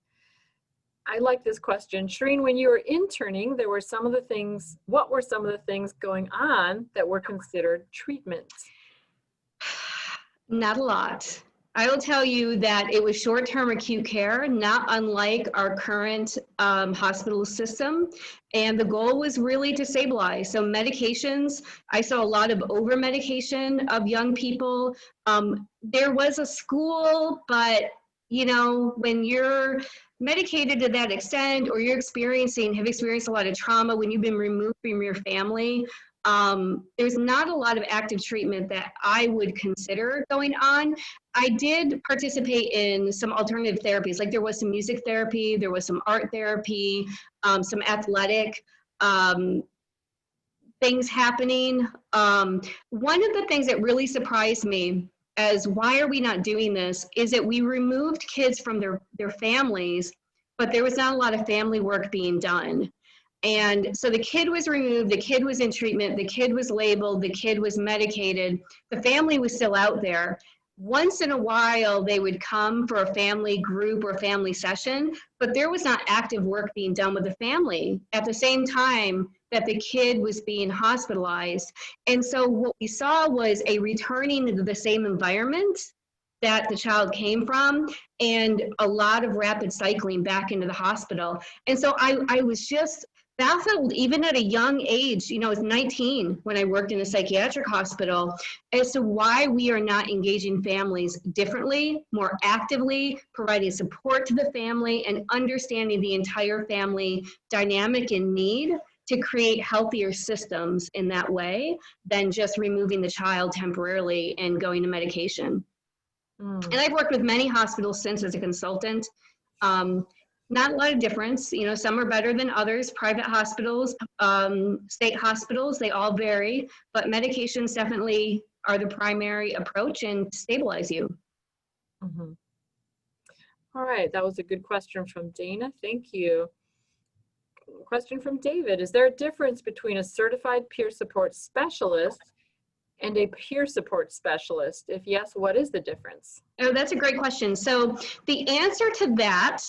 I like this question. Cherene, when you were interning, there were some of the things, what were some of the things going on that were considered treatments? Not a lot. I will tell you that it was short-term acute care, not unlike our current hospital system. And the goal was really to stabilize. So medications, I saw a lot of over-medication of young people. There was a school, but you know, when you're medicated to that extent, or you're have experienced a lot of trauma, when you've been removed from your family, there's not a lot of active treatment that I would consider going on. I did participate in some alternative therapies, like there was some music therapy, there was some art therapy, some athletic things happening. One of the things that really surprised me as why are we not doing this is that we removed kids from their families, but there was not a lot of family work being done. And so the kid was removed, the kid was in treatment, the kid was labeled, the kid was medicated, the family was still out there. Once in a while, they would come for a family group or family session, but there was not active work being done with the family at the same time that the kid was being hospitalized. And so what we saw was a returning to the same environment that the child came from, and a lot of rapid cycling back into the hospital. And so I was just baffled, even at a young age, you know, I was 19 when I worked in a psychiatric hospital, as to why we are not engaging families differently, more actively, providing support to the family, and understanding the entire family dynamic and need to create healthier systems in that way than just removing the child temporarily and going to medication. And I've worked with many hospitals since as a consultant. Not a lot of difference, you know, some are better than others, private hospitals, state hospitals, they all vary, but medications definitely are the primary approach and stabilize you. All right, that was a good question from Dana, thank you. Question from David, is there a difference between a certified peer support specialist and a peer support specialist? If yes, what is the difference? Oh, that's a great question. So the answer to that,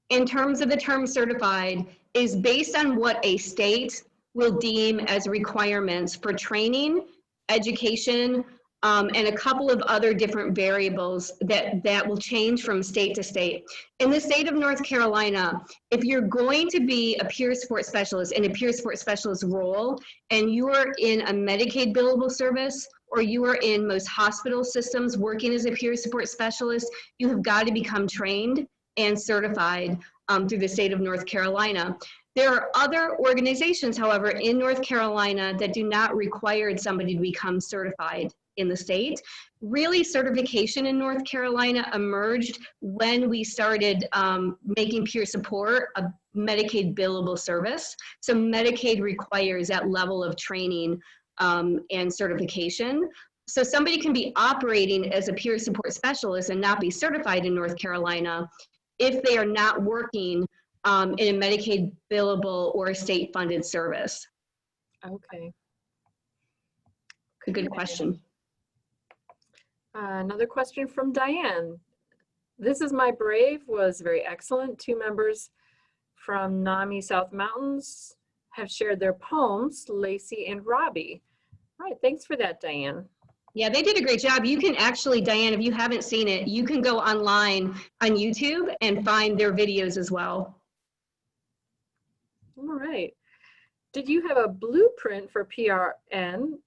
in terms of the term certified, is based on what a state will deem as requirements for training, education, and a couple of other different variables that will change from state to state. In the state of North Carolina, if you're going to be a peer support specialist in a peer support specialist role, and you are in a Medicaid billable service, or you are in most hospital systems working as a peer support specialist, you have got to become trained and certified through the state of North Carolina. There are other organizations, however, in North Carolina that do not require somebody to become certified in the state. Really, certification in North Carolina emerged when we started making peer support a Medicaid billable service. So Medicaid requires that level of training and certification. So somebody can be operating as a peer support specialist and not be certified in North Carolina if they are not working in a Medicaid billable or a state funded service. Okay. A good question. Another question from Diane. This is My Brave was very excellent. 2 members from NAMI South Mountains have shared their poems, Lacey and Robbie. All right, thanks for that, Diane. Yeah, they did a great job. You can actually, Diane, if you haven't seen it, you can go online on YouTube and find their videos as well. All right. Did you have a blueprint for PRN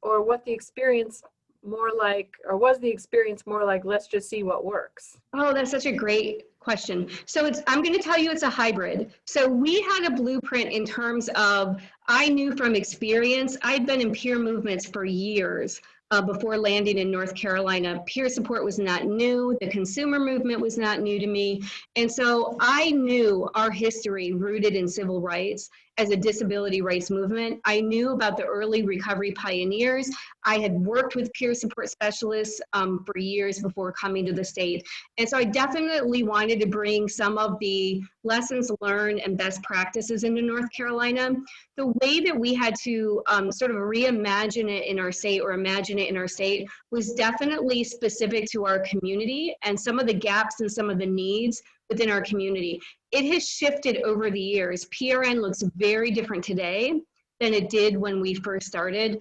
or what the experience more like, or was the experience more like, let's just see what works? Oh, that's such a great question. So I'm going to tell you it's a hybrid. So we had a blueprint in terms of, I knew from experience, I'd been in peer movements for years. Before landing in North Carolina, peer support was not new. The consumer movement was not new to me. And so I knew our history rooted in civil rights as a disability rights movement. I knew about the early recovery pioneers. I had worked with peer support specialists for years before coming to the state. And so I definitely wanted to bring some of the lessons learned and best practices into North Carolina. The way that we had to sort of reimagine it in our state, or imagine it in our state, was definitely specific to our community and some of the gaps and some of the needs within our community. It has shifted over the years. PRN looks very different today than it did when we first started,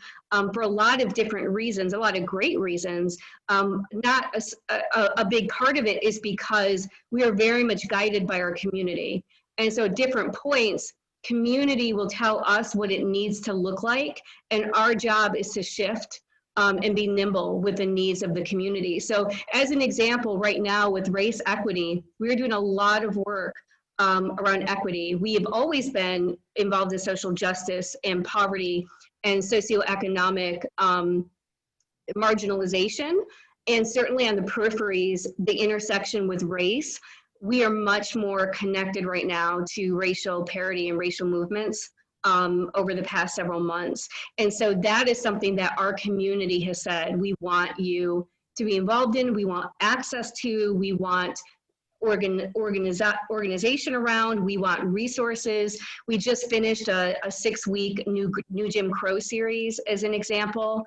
for a lot of different reasons, a lot of great reasons. Not a big part of it is because we are very much guided by our community. And so at different points, community will tell us what it needs to look like, and our job is to shift and be nimble with the needs of the community. So as an example, right now with race equity, we're doing a lot of work around equity. We have always been involved in social justice and poverty and socioeconomic marginalization, and certainly on the peripheries, the intersection with race. We are much more connected right now to racial parity and racial movements over the past several months. And so that is something that our community has said, we want you to be involved in, we want access to, we want organization around, we want resources. We just finished a 6-week new Jim Crow series as an example,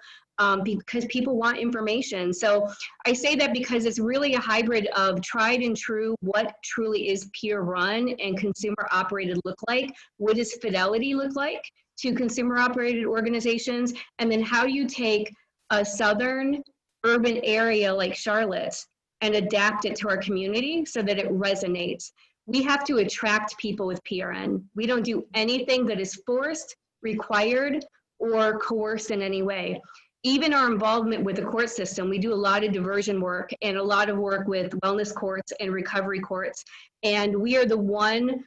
because people want information. So I say that because it's really a hybrid of tried and true, what truly is peer run and consumer operated look like, what does fidelity look like to consumer operated organizations, and then how you take a southern urban area like Charlotte and adapt it to our community so that it resonates. We have to attract people with PRN. We don't do anything that is forced, required, or coerced in any way. Even our involvement with the court system, we do a lot of diversion work and a lot of work with wellness courts and recovery courts. And we are the one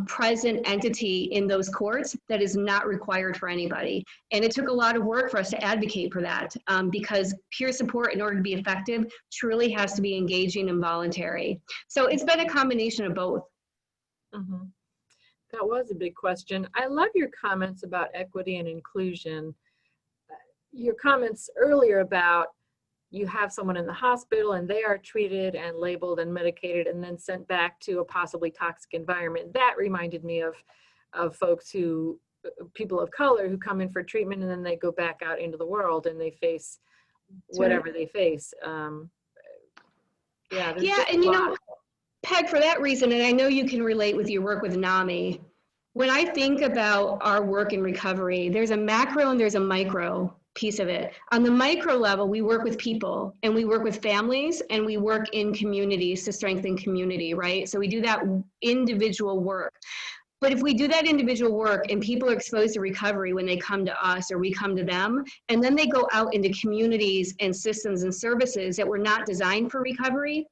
present entity in those courts that is not required for anybody. And it took a lot of work for us to advocate for that, because peer support, in order to be effective, truly has to be engaging and voluntary. So it's been a combination of both. Mm-hmm. That was a big question. I love your comments about equity and inclusion. Your comments earlier about you have someone in the hospital and they are treated and labeled and medicated and then sent back to a possibly toxic environment. That reminded me of folks who, people of color who come in for treatment and then they go back out into the world and they face whatever they face. Yeah, and you know, Peg, for that reason, and I know you can relate with your work with NAMI, when I think about our work in recovery, there's a macro and there's a micro piece of it. On the micro level, we work with people and we work with families and we work in communities to strengthen community, right? So we do that individual work. But if we do that individual work and people are exposed to recovery when they come to us or we come to them, and then they go out into communities and systems and services that were not designed for recovery,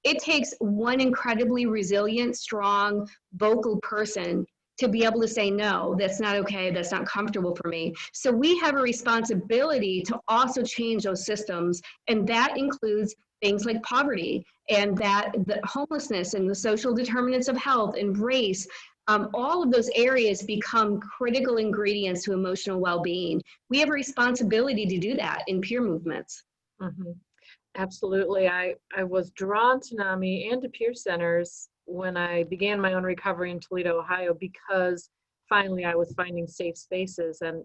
it takes one incredibly resilient, strong, vocal person to be able to say, no, that's not okay, that's not comfortable for me. So we have a responsibility to also change those systems, and that includes things like poverty and that the homelessness and the social determinants of health and race. All of those areas become critical ingredients to emotional well-being. We have a responsibility to do that in peer movements. Mm-hmm. Absolutely. I was drawn to NAMI and to peer centers when I began my own recovery in Toledo, Ohio, because finally I was finding safe spaces, and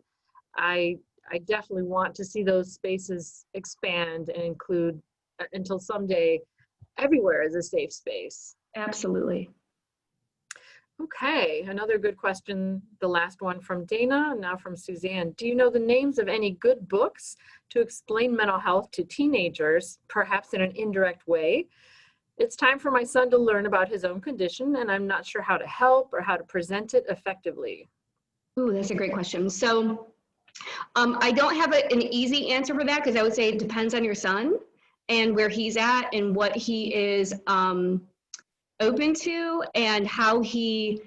I definitely want to see those spaces expand and include, until someday, everywhere is a safe space. Absolutely. Okay, another good question, the last one from Dana, now from Suzanne. Do you know the names of any good books to explain mental health to teenagers, perhaps in an indirect way? It's time for my son to learn about his own condition, and I'm not sure how to help or how to present it effectively. Ooh, that's a great question. So I don't have an easy answer for that because I would say it depends on your son and where he's at and what he is open to and how he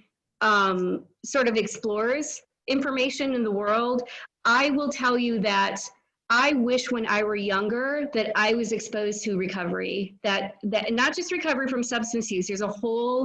sort of explores information in the world. I will tell you that I wish when I were younger that I was exposed to recovery, that not just recovery from substance use. There's a whole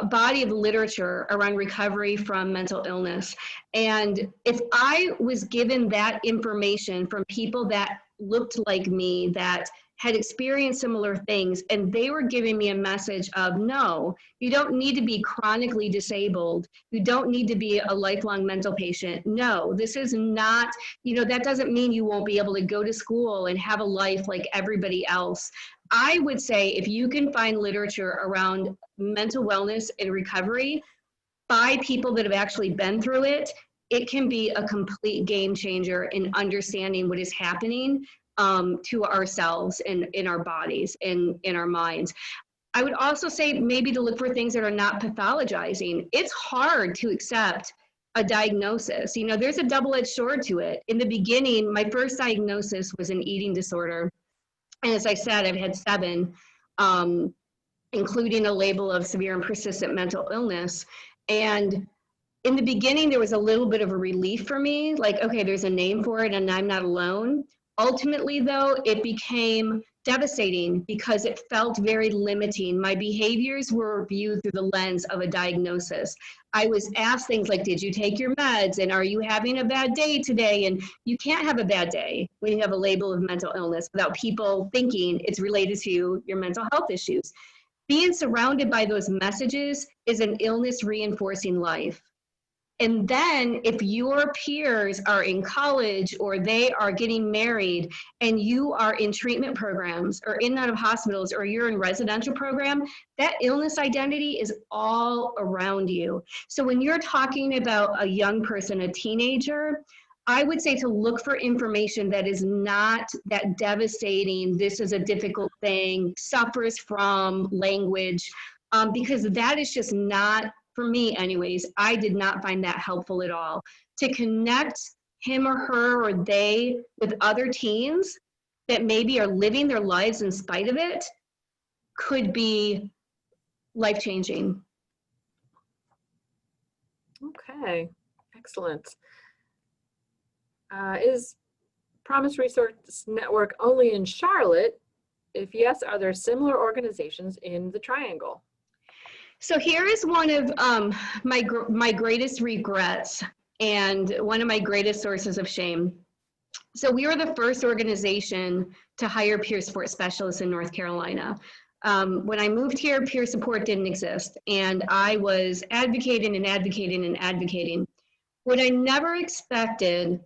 body of literature around recovery from mental illness. And if I was given that information from people that looked like me, that had experienced similar things, and they were giving me a message of, no, you don't need to be chronically disabled. You don't need to be a lifelong mental patient. No, this is not, that doesn't mean you won't be able to go to school and have a life like everybody else. I would say if you can find literature around mental wellness and recovery by people that have actually been through it, it can be a complete game changer in understanding what is happening to ourselves and in our bodies and in our minds. I would also say maybe to look for things that are not pathologizing. It's hard to accept a diagnosis. There's a double-edged sword to it. In the beginning, my first diagnosis was an eating disorder. And as I said, I've had 7, including a label of severe and persistent mental illness. And in the beginning, there was a little bit of a relief for me, like, okay, there's a name for it and I'm not alone. Ultimately, though, it became devastating because it felt very limiting. My behaviors were viewed through the lens of a diagnosis. I was asked things like, did you take your meds? And are you having a bad day today? And you can't have a bad day when you have a label of mental illness without people thinking it's related to your mental health issues. Being surrounded by those messages is an illness reinforcing life. And then if your peers are in college or they are getting married and you are in treatment programs or in and out of hospitals or you're in residential program, that illness identity is all around you. So when you're talking about a young person, a teenager, I would say to look for information that is not that devastating, this is a difficult thing, suffers from language, because that is just not, for me anyways, I did not find that helpful at all. To connect him or her or they with other teens that maybe are living their lives in spite of it could be life-changing. Okay, excellent. Is Promise Resource Network only in Charlotte? If yes, are there similar organizations in the Triangle? So here is one of my greatest regrets and one of my greatest sources of shame. So we were the first organization to hire peer support specialists in North Carolina. When I moved here, peer support didn't exist, and I was advocating and advocating and advocating. What I never expected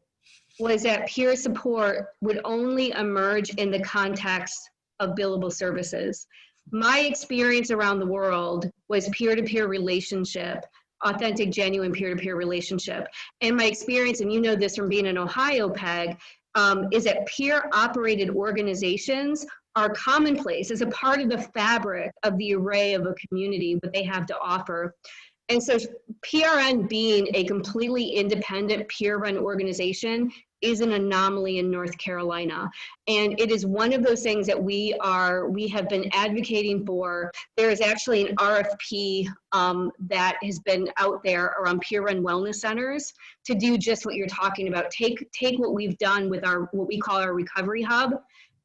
was that peer support would only emerge in the context of billable services. My experience around the world was peer-to-peer relationship, authentic, genuine peer-to-peer relationship. And my experience, and you know this from being in Ohio, Peg, is that peer-operated organizations are commonplace as a part of the fabric of the array of a community, what they have to offer. And so PRN being a completely independent peer-run organization is an anomaly in North Carolina. And it is one of those things that we have been advocating for. There is actually an RFP that has been out there around peer-run wellness centers to do just what you're talking about. Take what we've done with what we call our recovery hub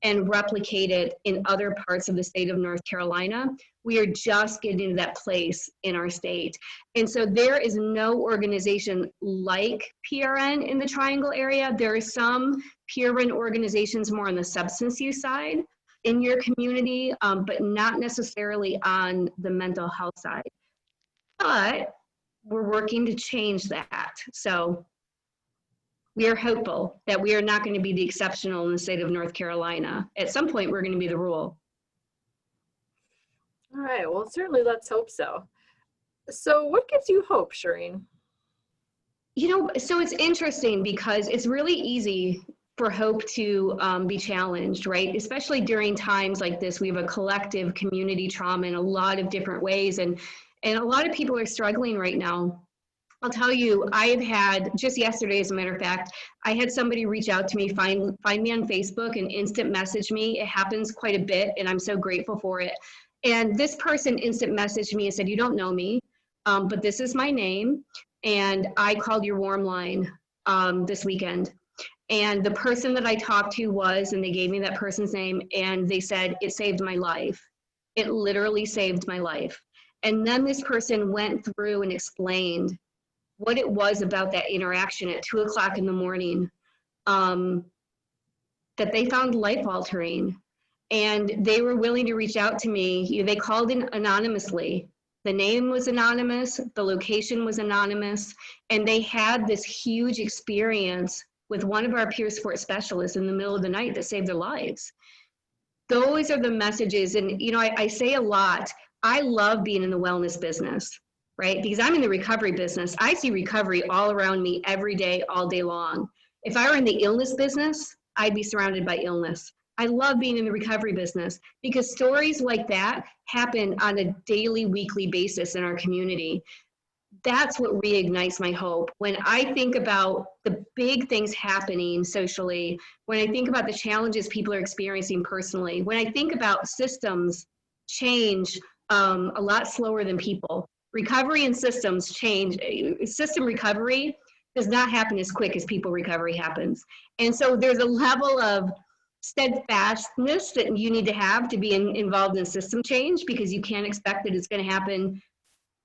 and replicate it in other parts of the state of North Carolina. We are just getting to that place in our state. And so there is no organization like PRN in the Triangle area. There are some peer-run organizations more on the substance use side in your community, but not necessarily on the mental health side. But we're working to change that. So we are hopeful that we are not going to be the exceptional in the state of North Carolina. At some point, we're going to be the rule. All right, well, certainly let's hope so. So what gives you hope, Cherene? So it's interesting because it's really easy for hope to be challenged, right? Especially during times like this, we have a collective community trauma in a lot of different ways, and a lot of people are struggling right now. I'll tell you, I've had, just yesterday, as a matter of fact, I had somebody reach out to me, find me on Facebook and instant message me. It happens quite a bit, and I'm so grateful for it. And this person instant messaged me and said, you don't know me, but this is my name, and I called your warm line this weekend. And the person that I talked to was, and they gave me that person's name, and they said, it saved my life. It literally saved my life. And then this person went through and explained what it was about that interaction at 2 o'clock in the morning that they found life altering. And they were willing to reach out to me. They called in anonymously. The name was anonymous, the location was anonymous, and they had this huge experience with one of our peer support specialists in the middle of the night that saved their lives. Those are the messages. And, you know, I say a lot, I love being in the wellness business, right? Because I'm in the recovery business. I see recovery all around me every day, all day long. If I were in the illness business, I'd be surrounded by illness. I love being in the recovery business because stories like that happen on a daily, weekly basis in our community. That's what reignites my hope. When I think about the big things happening socially, when I think about the challenges people are experiencing personally, when I think about systems change a lot slower than people. Recovery and systems change. System recovery does not happen as quick as people recovery happens. And so there's a level of steadfastness that you need to have to be involved in system change, because you can't expect that it's going to happen.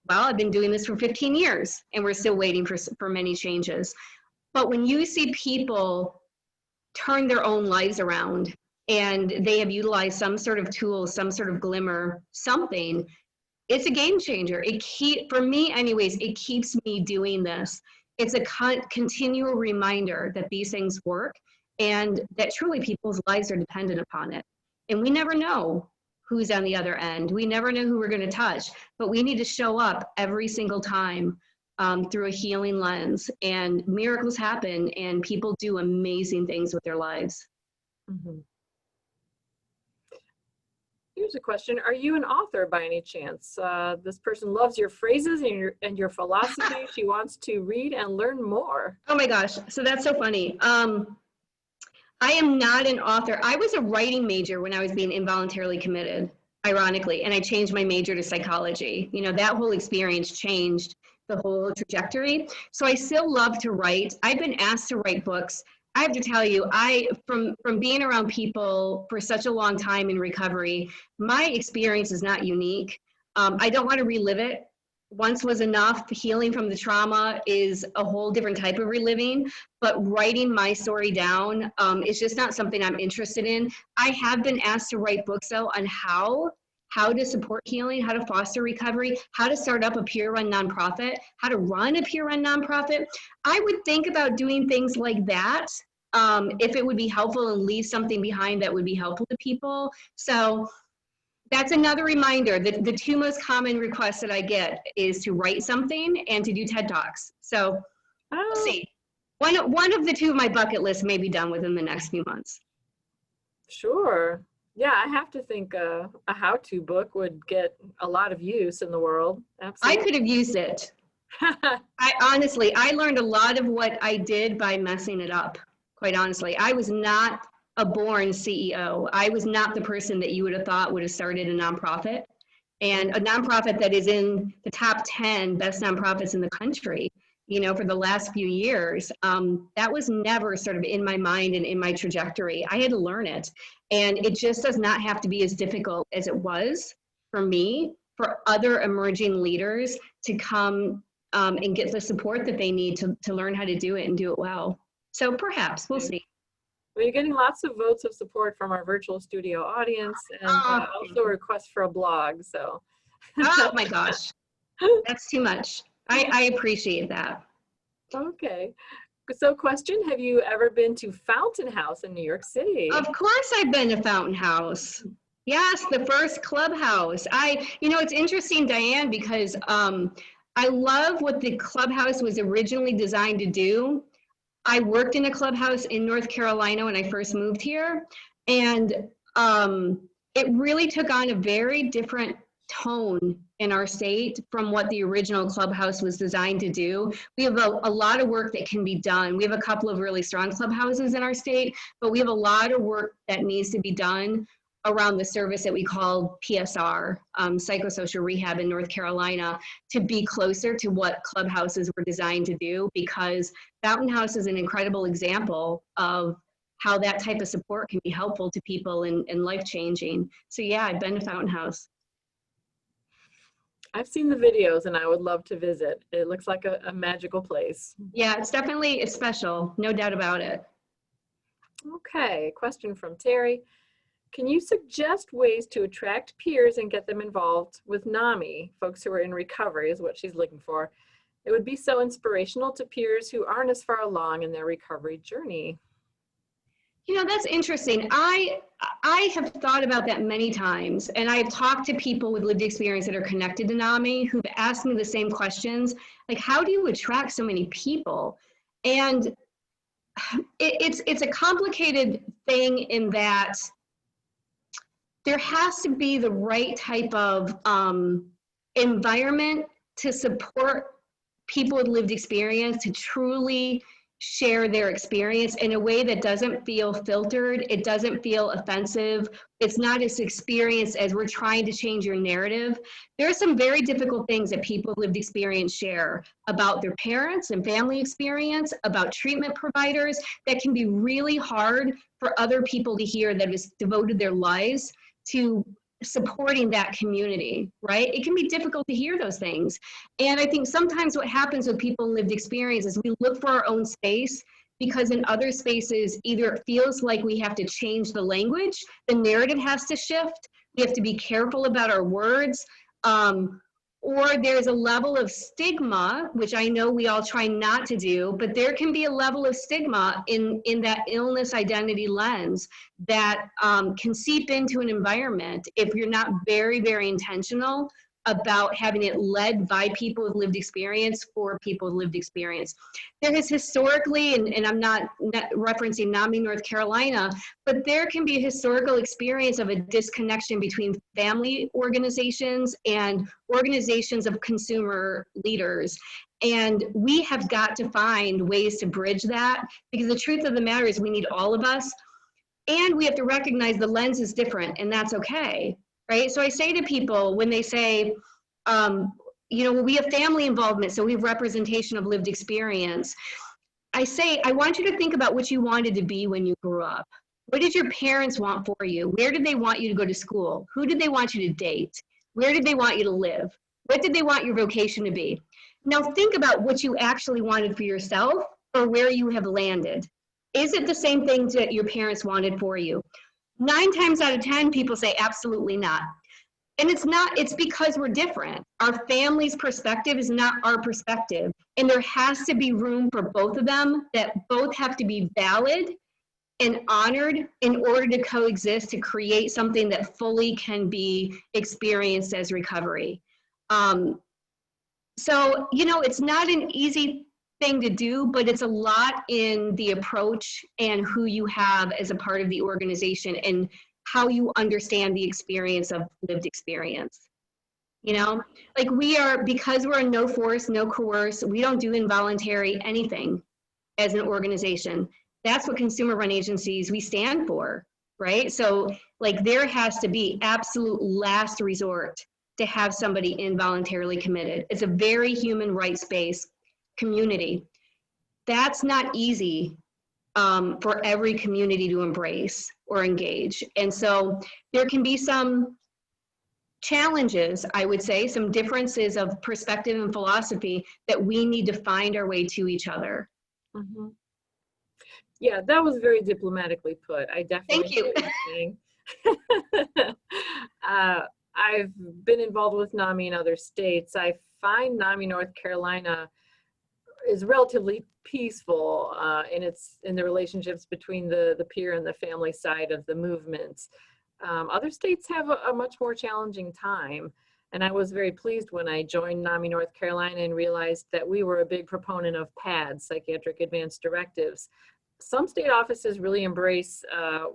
Well, I've been doing this for 15 years and we're still waiting for many changes. But when you see people turn their own lives around and they have utilized some sort of tool, some sort of glimmer, something, it's a game changer. For me anyways, it keeps me doing this. It's a continual reminder that these things work and that truly people's lives are dependent upon it. And we never know who's on the other end. We never know who we're going to touch, but we need to show up every single time through a healing lens, and miracles happen and people do amazing things with their lives. Mm-hmm. Here's a question. Are you an author by any chance? This person loves your phrases and your philosophy. She wants to read and learn more. Oh my gosh. So that's so funny. I am not an author. I was a writing major when I was being involuntarily committed, ironically, and I changed my major to psychology. You know, that whole experience changed the whole trajectory. So I still love to write. I've been asked to write books. I have to tell you, from being around people for such a long time in recovery, my experience is not unique. I don't want to relive it. Once was enough. Healing from the trauma is a whole different type of reliving, but writing my story down is just not something I'm interested in. I have been asked to write books though on how to support healing, how to foster recovery, how to start up a peer-run nonprofit, how to run a peer-run nonprofit. I would think about doing things like that if it would be helpful and leave something behind that would be helpful to people. So that's another reminder that the two most common requests that I get is to write something and to do TED Talks. So we'll see. One of the two of my bucket list may be done within the next few months. Sure. Yeah, I have to think a how-to book would get a lot of use in the world. Absolutely. I could have used it. I learned a lot of what I did by messing it up, quite honestly. I was not a born CEO. I was not the person that you would have thought would have started a nonprofit, and a nonprofit that is in the top 10 best nonprofits in the country, you know, for the last few years. That was never sort of in my mind and in my trajectory. I had to learn it. And it just does not have to be as difficult as it was for me, for other emerging leaders to come and get the support that they need to learn how to do it and do it well. So perhaps, we'll see. Well, you're getting lots of votes of support from our virtual studio audience, and also requests for a blog. So, oh my gosh, that's too much. I appreciate that. Okay. So question, have you ever been to Fountain House in New York City? Of course I've been to Fountain House. Yes, the first clubhouse. You know, it's interesting, Diane, because I love what the clubhouse was originally designed to do. I worked in a clubhouse in North Carolina when I first moved here, and it really took on a very different tone in our state from what the original clubhouse was designed to do. We have a lot of work that can be done. We have a couple of really strong clubhouses in our state, but we have a lot of work that needs to be done around the service that we call PSR, psychosocial rehab in North Carolina, to be closer to what clubhouses were designed to do, because Fountain House is an incredible example of how that type of support can be helpful to people and life-changing. So yeah, I've been to Fountain House. I've seen the videos and I would love to visit. It looks like a magical place. Yeah, it's special, no doubt about it. Okay, question from Terry. Can you suggest ways to attract peers and get them involved with NAMI? Folks who are in recovery is what she's looking for. It would be so inspirational to peers who aren't as far along in their recovery journey. You know, that's interesting. I have thought about that many times, and I've talked to people with lived experience that are connected to NAMI who've asked me the same questions, like, how do you attract so many people? And it's a complicated thing in that there has to be the right type of environment to support people with lived experience to truly share their experience in a way that doesn't feel filtered, it doesn't feel offensive, it's not as experienced as we're trying to change your narrative. There are some very difficult things that people with lived experience share about their parents and family experience, about treatment providers, that can be really hard for other people to hear that has devoted their lives to supporting that community, right? It can be difficult to hear those things. And I think sometimes what happens with people in lived experience is we look for our own space, because in other spaces, either it feels like we have to change the language, the narrative has to shift, we have to be careful about our words, or there's a level of stigma, which I know we all try not to do, but there can be a level of stigma in that illness identity lens that can seep into an environment if you're not very, very intentional about having it led by people with lived experience for people with lived experience. There has historically, and I'm not referencing NAMI North Carolina, but there can be a historical experience of a disconnection between family organizations and organizations of consumer leaders. And we have got to find ways to bridge that, because the truth of the matter is we need all of us. And we have to recognize the lens is different, and that's okay. Right? So I say to people when they say, you know, we have family involvement, so we have representation of lived experience. I say, I want you to think about what you wanted to be when you grew up. What did your parents want for you? Where did they want you to go to school? Who did they want you to date? Where did they want you to live? What did they want your vocation to be? Now think about what you actually wanted for yourself or where you have landed. Is it the same things that your parents wanted for you? 9 times out of 10, people say absolutely not. And it's not, it's because we're different. Our family's perspective is not our perspective. And there has to be room for both of them, that both have to be valid and honored in order to coexist, to create something that fully can be experienced as recovery. So, you know, it's not an easy thing to do, but it's a lot in the approach and who you have as a part of the organization and how you understand the experience of lived experience. You know, like we are, because we're a no force, no coerce, we don't do involuntary anything as an organization. That's what consumer run agencies, we stand for, right? So like there has to be absolute last resort to have somebody involuntarily committed. It's a very human rights-based community. That's not easy for every community to embrace or engage. And so there can be some challenges, I would say, some differences of perspective and philosophy that we need to find our way to each other. Mm-hmm. Yeah, that was very diplomatically put. I definitely Thank you. hear what you're saying. I've been involved with NAMI in other states. I find NAMI North Carolina is relatively peaceful in the relationships between the peer and the family side of the movements. Other states have a much more challenging time. And I was very pleased when I joined NAMI North Carolina and realized that we were a big proponent of PADs, psychiatric advance directives. Some state offices really embrace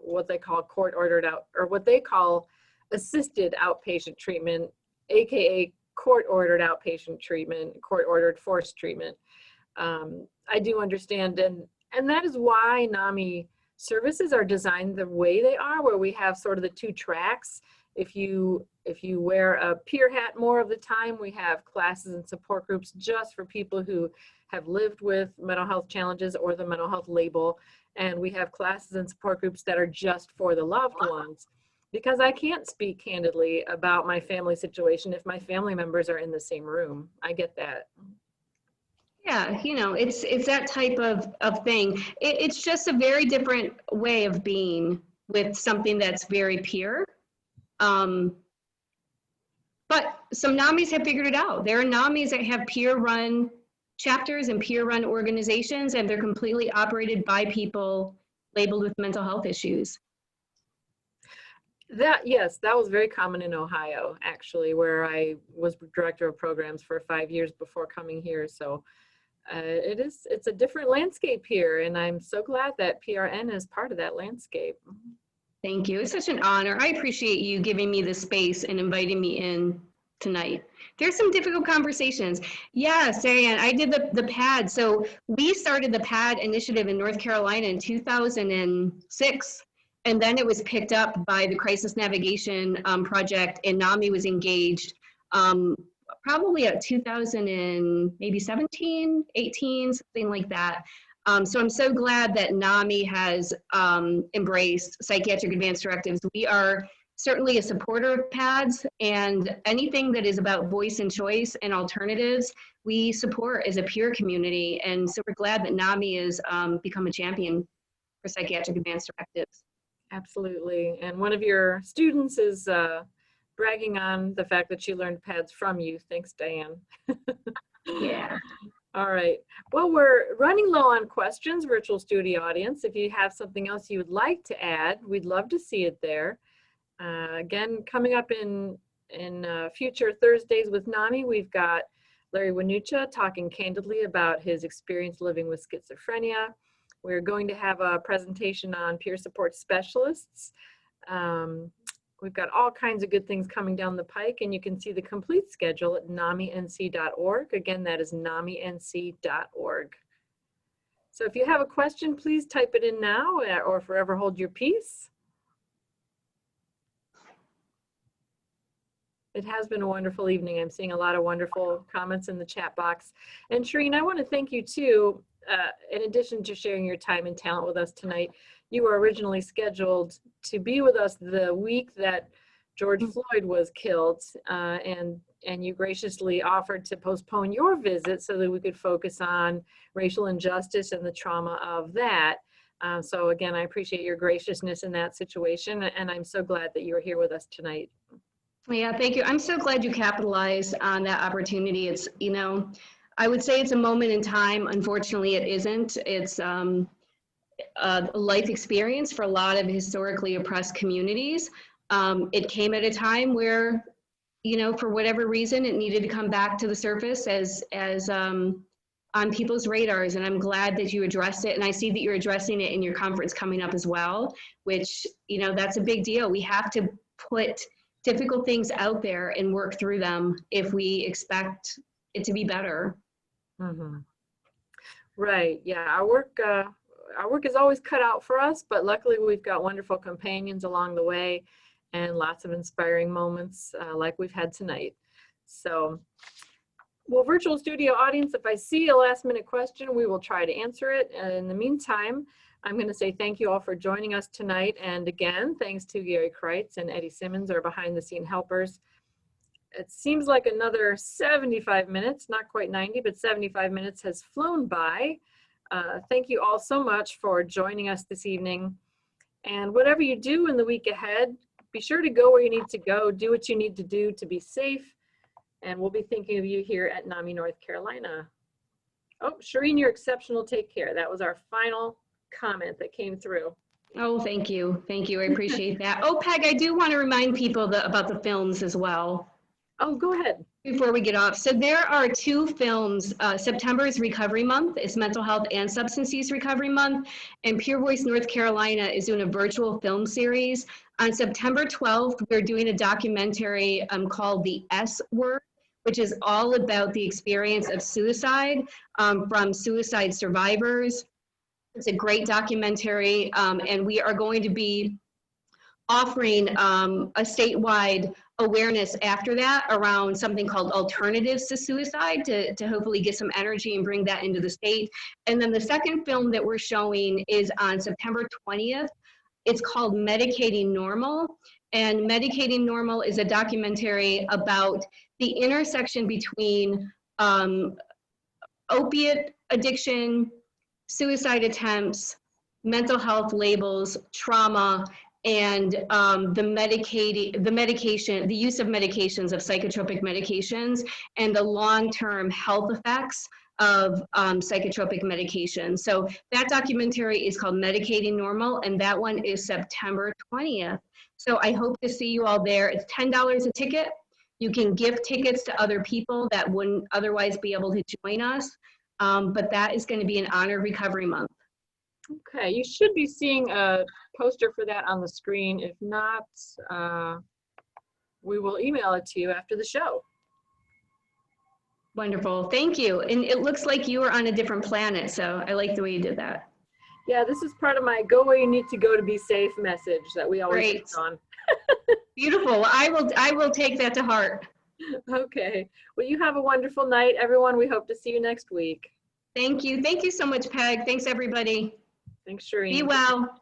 what they call court ordered out, or what they call assisted outpatient treatment AKA court-ordered outpatient treatment, court-ordered forced treatment. I do understand, and that is why NAMI services are designed the way they are, where we have sort of the two tracks. If you wear a peer hat more of the time, we have classes and support groups just for people who have lived with mental health challenges or the mental health label. And we have classes and support groups that are just for the loved ones. Because I can't speak candidly about my family situation if my family members are in the same room. I get that. Yeah, it's that type of thing. It's just a very different way of being with something that's very peer. But some NAMIs have figured it out. There are NAMIs that have peer-run chapters and peer-run organizations, and they're completely operated by people labeled with mental health issues. Yes, that was very common in Ohio, actually, where I was director of programs for 5 years before coming here. So it's a different landscape here, and I'm so glad that PRN is part of that landscape. Thank you. It's such an honor. I appreciate you giving me the space and inviting me in tonight. There's some difficult conversations. Yeah, Sarianne, I did the PAD. So we started the PAD initiative in North Carolina in 2006. And then it was picked up by the Crisis Navigation Project, and NAMI was engaged probably at 2017, 18, something like that. So I'm so glad that NAMI has embraced psychiatric advance directives. We are certainly a supporter of PADS, and anything that is about voice and choice and alternatives, we support as a peer community. And so we're glad that NAMI has become a champion for psychiatric advance directives. Absolutely. And one of your students is bragging on the fact that she learned PADS from you. Thanks, Diane. Yeah. All right. Well, we're running low on questions, virtual studio audience. If you have something else you would like to add, we'd love to see it there. Again, coming up in future Thursdays with NAMI, we've got Larry Wanucha talking candidly about his experience living with schizophrenia. We're going to have a presentation on peer support specialists. We've got all kinds of good things coming down the pike, and you can see the complete schedule at naminc.org. Again, that is naminc.org. So if you have a question, please type it in now or forever hold your peace. It has been a wonderful evening. I'm seeing a lot of wonderful comments in the chat box. And Cherene, I want to thank you too. In addition to sharing your time and talent with us tonight, you were originally scheduled to be with us the week that George Floyd was killed, and you graciously offered to postpone your visit so that we could focus on racial injustice and the trauma of that. So again, I appreciate your graciousness in that situation, and I'm so glad that you are here with us tonight. Yeah, thank you. I'm so glad you capitalized on that opportunity. It's, I would say it's a moment in time. Unfortunately, it isn't. It's a life experience for a lot of historically oppressed communities. It came at a time where, for whatever reason, it needed to come back to the surface as on people's radars. And I'm glad that you addressed it. And I see that you're addressing it in your conference coming up as well, which, that's a big deal. We have to put difficult things out there and work through them if we expect it to be better. Mm-hmm. Right. Yeah. Our work is always cut out for us, but luckily we've got wonderful companions along the way and lots of inspiring moments like we've had tonight. So, well, virtual studio audience, if I see a last minute question, we will try to answer it. And in the meantime, I'm going to say thank you all for joining us tonight. And again, thanks to Gary Kreitz and Eddie Simmons, our behind the scene helpers. It seems like another 75 minutes, not quite 90, but 75 minutes has flown by. Thank you all so much for joining us this evening. And whatever you do in the week ahead, be sure to go where you need to go, do what you need to do to be safe. And we'll be thinking of you here at NAMI North Carolina. Oh, Cherene, you're exceptional. Take care. That was our final comment that came through. Oh, thank you. Thank you. I appreciate that. Oh, Peg, I do want to remind people about the films as well. Oh, go ahead. before we get off. So there are two films. September is Recovery Month. It's Mental Health and Substance Use Recovery Month. And Pure Voice North Carolina is doing a virtual film series. On September 12th, we're doing a documentary called The S Word, which is all about the experience of suicide from suicide survivors. It's a great documentary, and we are going to be offering a statewide awareness after that around something called alternatives to suicide to hopefully get some energy and bring that into the state. And then the second film that we're showing is on September 20th. It's called Medicating Normal. And Medicating Normal is a documentary about the intersection between opiate addiction, suicide attempts, mental health labels, trauma, and the use of medications, of psychotropic medications, and the long-term health effects of psychotropic medications. So that documentary is called Medicating Normal, and that one is September 20th. So I hope to see you all there. It's $10 a ticket. You can give tickets to other people that wouldn't otherwise be able to join us, but that is going to be in honor of Recovery Month. Okay, you should be seeing a poster for that on the screen. If not, we will email it to you after the show. Wonderful, thank you. And it looks like you are on a different planet, so I like the way you did that. Yeah, this is part of my go where you need to go to be safe message that we always Great. hit on. Beautiful, I will take that to heart. Okay, well, you have a wonderful night, everyone. We hope to see you next week. Thank you so much, Peg. Thanks, everybody. Thanks, Cherene. Be well.